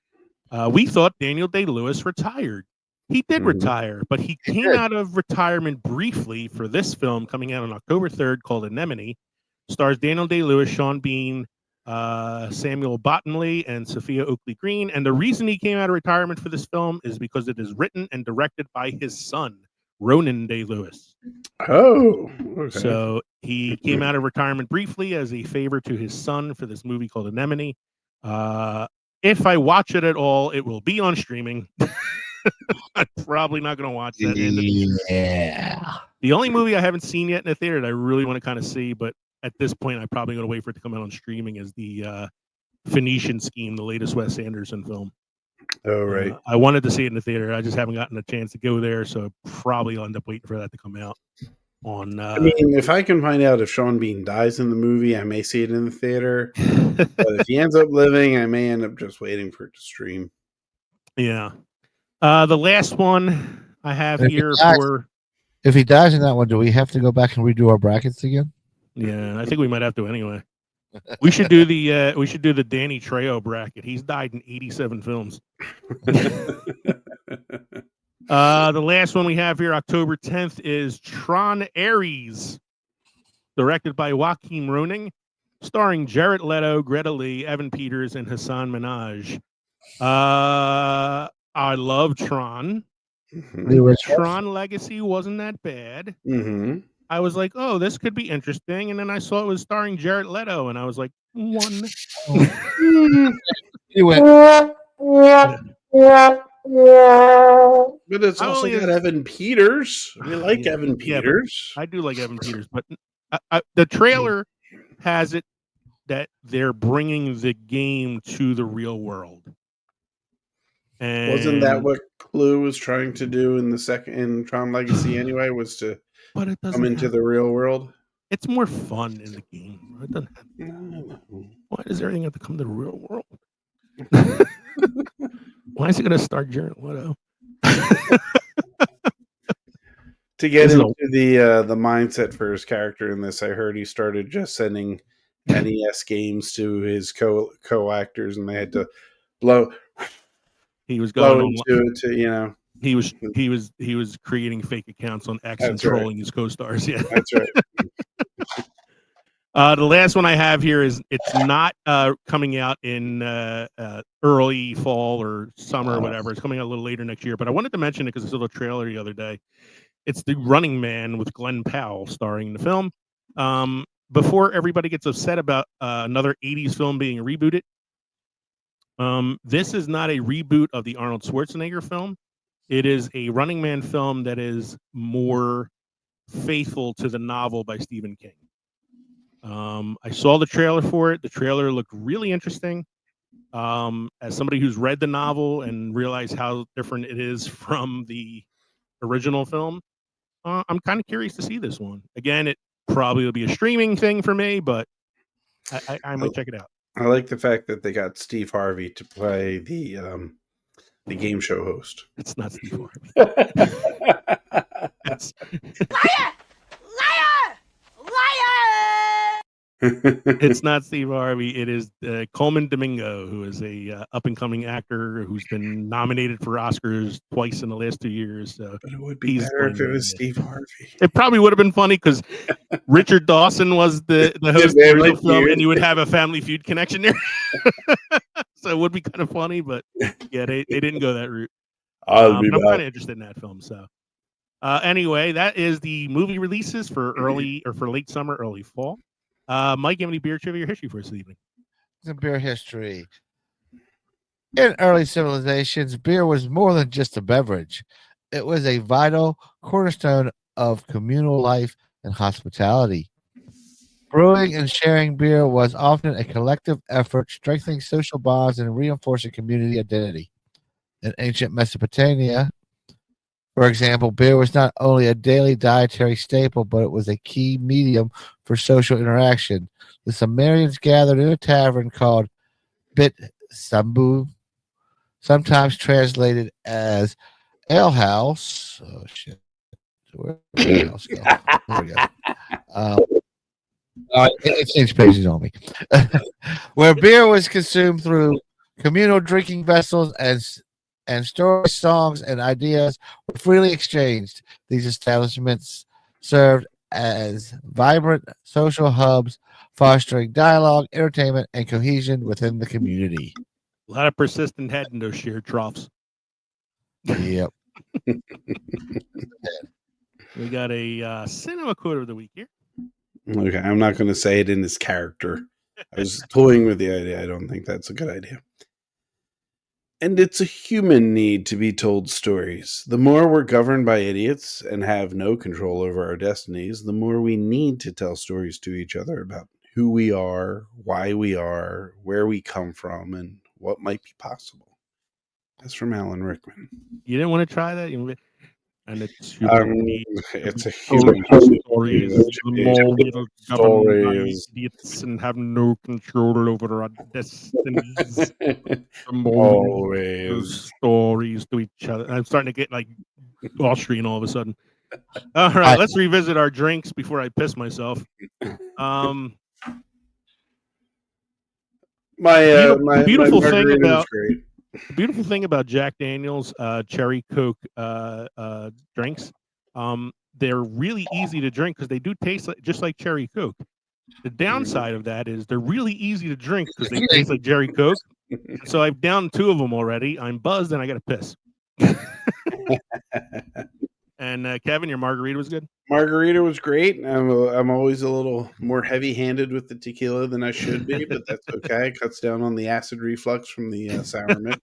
Speaker 2: We thought Daniel Day-Lewis retired. He did retire, but he came out of retirement briefly for this film coming out on October 3rd called Anemone. Stars Daniel Day-Lewis, Sean Bean, Samuel Bottomley, and Sophia Oakley-Green. And the reason he came out of retirement for this film is because it is written and directed by his son, Ronan Day-Lewis.
Speaker 3: Oh, okay.
Speaker 2: So he came out of retirement briefly as a favor to his son for this movie called Anemone. If I watch it at all, it will be on streaming. I'm probably not going to watch that.
Speaker 4: Yeah.
Speaker 2: The only movie I haven't seen yet in the theater that I really want to kind of see, but at this point, I'm probably going to wait for it to come out on streaming, is the Phoenician Scheme, the latest Wes Anderson film.
Speaker 3: Oh, right.
Speaker 2: I wanted to see it in the theater. I just haven't gotten a chance to go there, so probably I'll end up waiting for that to come out. I
Speaker 3: mean, if I can find out if Sean Bean dies in the movie, I may see it in the theater. But if he ends up living, I may end up just waiting for it to stream.
Speaker 2: Yeah. The last one I have here for...
Speaker 4: If he dies in that one, do we have to go back and redo our brackets again?
Speaker 2: Yeah, I think we might have to anyway. We should do the Danny Trejo bracket. He's died in 87 films. The last one we have here, October 10th, is Tron Ares, directed by Joaquin Roning, starring Jared Leto, Greta Lee, Evan Peters, and Hassan Minaj. I love Tron.
Speaker 4: Mm-hmm.
Speaker 2: Tron Legacy wasn't that bad.
Speaker 3: Mm-hmm.
Speaker 2: I was like, oh, this could be interesting. And then I saw it was starring Jared Leto, and I was like, one.
Speaker 4: He went.
Speaker 3: But it's also got Evan Peters. We like Evan Peters.
Speaker 2: I do like Evan Peters, but the trailer has it that they're bringing the game to the real world. And
Speaker 3: wasn't that what Clue was trying to do in Tron Legacy anyway? Was to come into the real world?
Speaker 2: It's more fun in the game. It doesn't have, why does everything have to come to the real world? Why is it going to start Jared Leto?
Speaker 3: To get into the mindset for his character in this, I heard he started just sending NES games to his co-actors, and they had to blow.
Speaker 2: He was going
Speaker 3: into it to, you know.
Speaker 2: He was creating fake accounts on X and trolling his co-stars. Yeah,
Speaker 3: that's right.
Speaker 2: The last one I have here is it's not coming out in early fall or summer or whatever. It's coming out a little later next year. But I wanted to mention it because I saw the trailer the other day. It's The Running Man with Glenn Powell starring in the film. Before everybody gets upset about another 80s film being rebooted, this is not a reboot of the Arnold Schwarzenegger film. It is a Running Man film that is more faithful to the novel by Stephen King. I saw the trailer for it. The trailer looked really interesting. As somebody who's read the novel and realized how different it is from the original film, I'm kind of curious to see this one. Again, it probably will be a streaming thing for me, but I might check it out.
Speaker 3: I like the fact that they got Steve Harvey to play the game show host.
Speaker 2: It's not Steve Harvey. It's, it's not Steve Harvey. It is Coleman Domingo, who is a up-and-coming actor who's been nominated for Oscars twice in the last 2 years. So
Speaker 3: But it would be better if it was Steve Harvey.
Speaker 2: It probably would have been funny because Richard Dawson was the host of the original film, and you would have a Family Feud connection there. So it would be kind of funny, but yeah, they didn't go that route. I'm kind of interested in that film. So anyway, that is the movie releases for early or for late summer, early fall. Mike, you have any beer trivia or history for us this evening?
Speaker 4: Some beer history. In early civilizations, beer was more than just a beverage. It was a vital cornerstone of communal life and hospitality. Brewing and sharing beer was often a collective effort, strengthening social bonds and reinforcing community identity. In ancient Mesopotamia, for example, beer was not only a daily dietary staple, but it was a key medium for social interaction. The Sumerians gathered in a tavern called Bit Sambu, sometimes translated as ale house. Oh shit! Where did the house go? There we go. It changed pages on me. Where beer was consumed through communal drinking vessels and stories, songs, and ideas were freely exchanged. These establishments served as vibrant social hubs, fostering dialogue, entertainment, and cohesion within the community.
Speaker 2: A lot of persistent head in those shared troughs.
Speaker 4: Yep.
Speaker 2: We got a cinema quote of the week here.
Speaker 3: Okay, I'm not going to say it in this character. I was toying with the idea. I don't think that's a good idea. And it's a human need to be told stories. The more we're governed by idiots and have no control over our destinies, the more we need to tell stories to each other about who we are, why we are, where we come from, and what might be possible. That's from Alan Rickman.
Speaker 2: You didn't want to try that? And it's
Speaker 3: it's a human
Speaker 2: stories. The more we're governed by idiots and have no control over our destinies. The more
Speaker 3: always
Speaker 2: stories to each other. I'm starting to get like Austrian all of a sudden. All right, let's revisit our drinks before I piss myself.
Speaker 3: My
Speaker 2: beautiful thing about
Speaker 3: great.
Speaker 2: The beautiful thing about Jack Daniel's Cherry Coke drinks, they're really easy to drink because they do taste just like Cherry Coke. The downside of that is they're really easy to drink because they taste like Cherry Coke. So I've downed 2 of them already. I'm buzzed and I got to piss. And Kevin, your margarita was good?
Speaker 3: Margarita was great. I'm always a little more heavy-handed with the tequila than I should be, but that's okay. It cuts down on the acid reflux from the sour mix.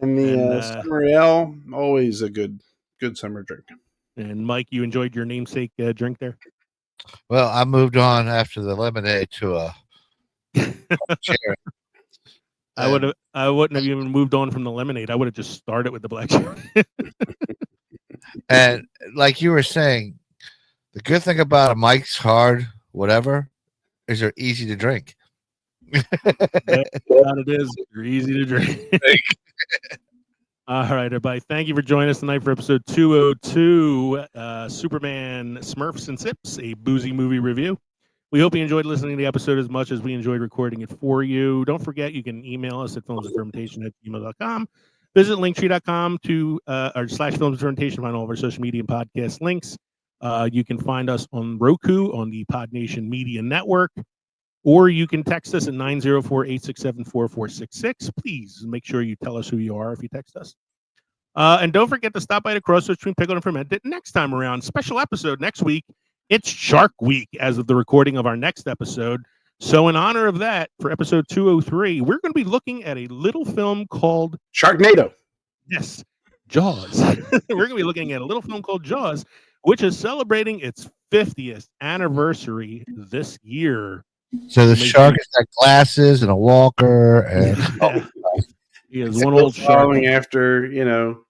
Speaker 3: And the summer ale, always a good summer drink.
Speaker 2: And Mike, you enjoyed your namesake drink there?
Speaker 4: Well, I moved on after the lemonade to a cherry.
Speaker 2: I wouldn't have even moved on from the lemonade. I would have just started with the black cherry.
Speaker 4: And like you were saying, the good thing about a Mike's Hard, whatever, is they're easy to drink.
Speaker 2: That it is. They're easy to drink. All right, everybody. Thank you for joining us tonight for episode 202, Superman, Smurfs, and Sips, a boozy movie review. We hope you enjoyed listening to the episode as much as we enjoyed recording it for you. Don't forget, you can email us at filmsandfermentation@gmail.com. Visit linktree.com to /filmsandfermentation, find all of our social media and podcast links. You can find us on Roku on the PodNation Media Network, or you can text us at 904-867-4466. Please make sure you tell us who you are if you text us. And don't forget to stop by the crossroads between Pickled and Fermented next time around. Special episode next week. It's Shark Week as of the recording of our next episode. So in honor of that, for episode 203, we're going to be looking at a little film called
Speaker 3: Sharknado.
Speaker 2: Yes, Jaws. We're going to be looking at a little film called Jaws, which is celebrating its 50th anniversary this year.
Speaker 4: So the shark has got glasses and a walker, and
Speaker 2: he is one old shark
Speaker 3: following after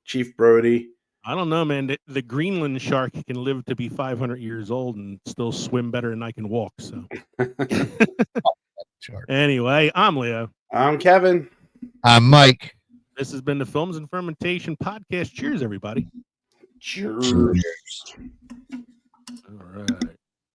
Speaker 3: Chief Brody.
Speaker 2: I don't know, man. The Greenland shark can live to be 500 years old and still swim better than I can walk. So,
Speaker 4: Sure.
Speaker 2: anyway, I'm Leo.
Speaker 3: I'm Kevin.
Speaker 4: I'm Mike.
Speaker 2: This has been the Films and Fermentation podcast. Cheers, everybody.
Speaker 3: Cheers.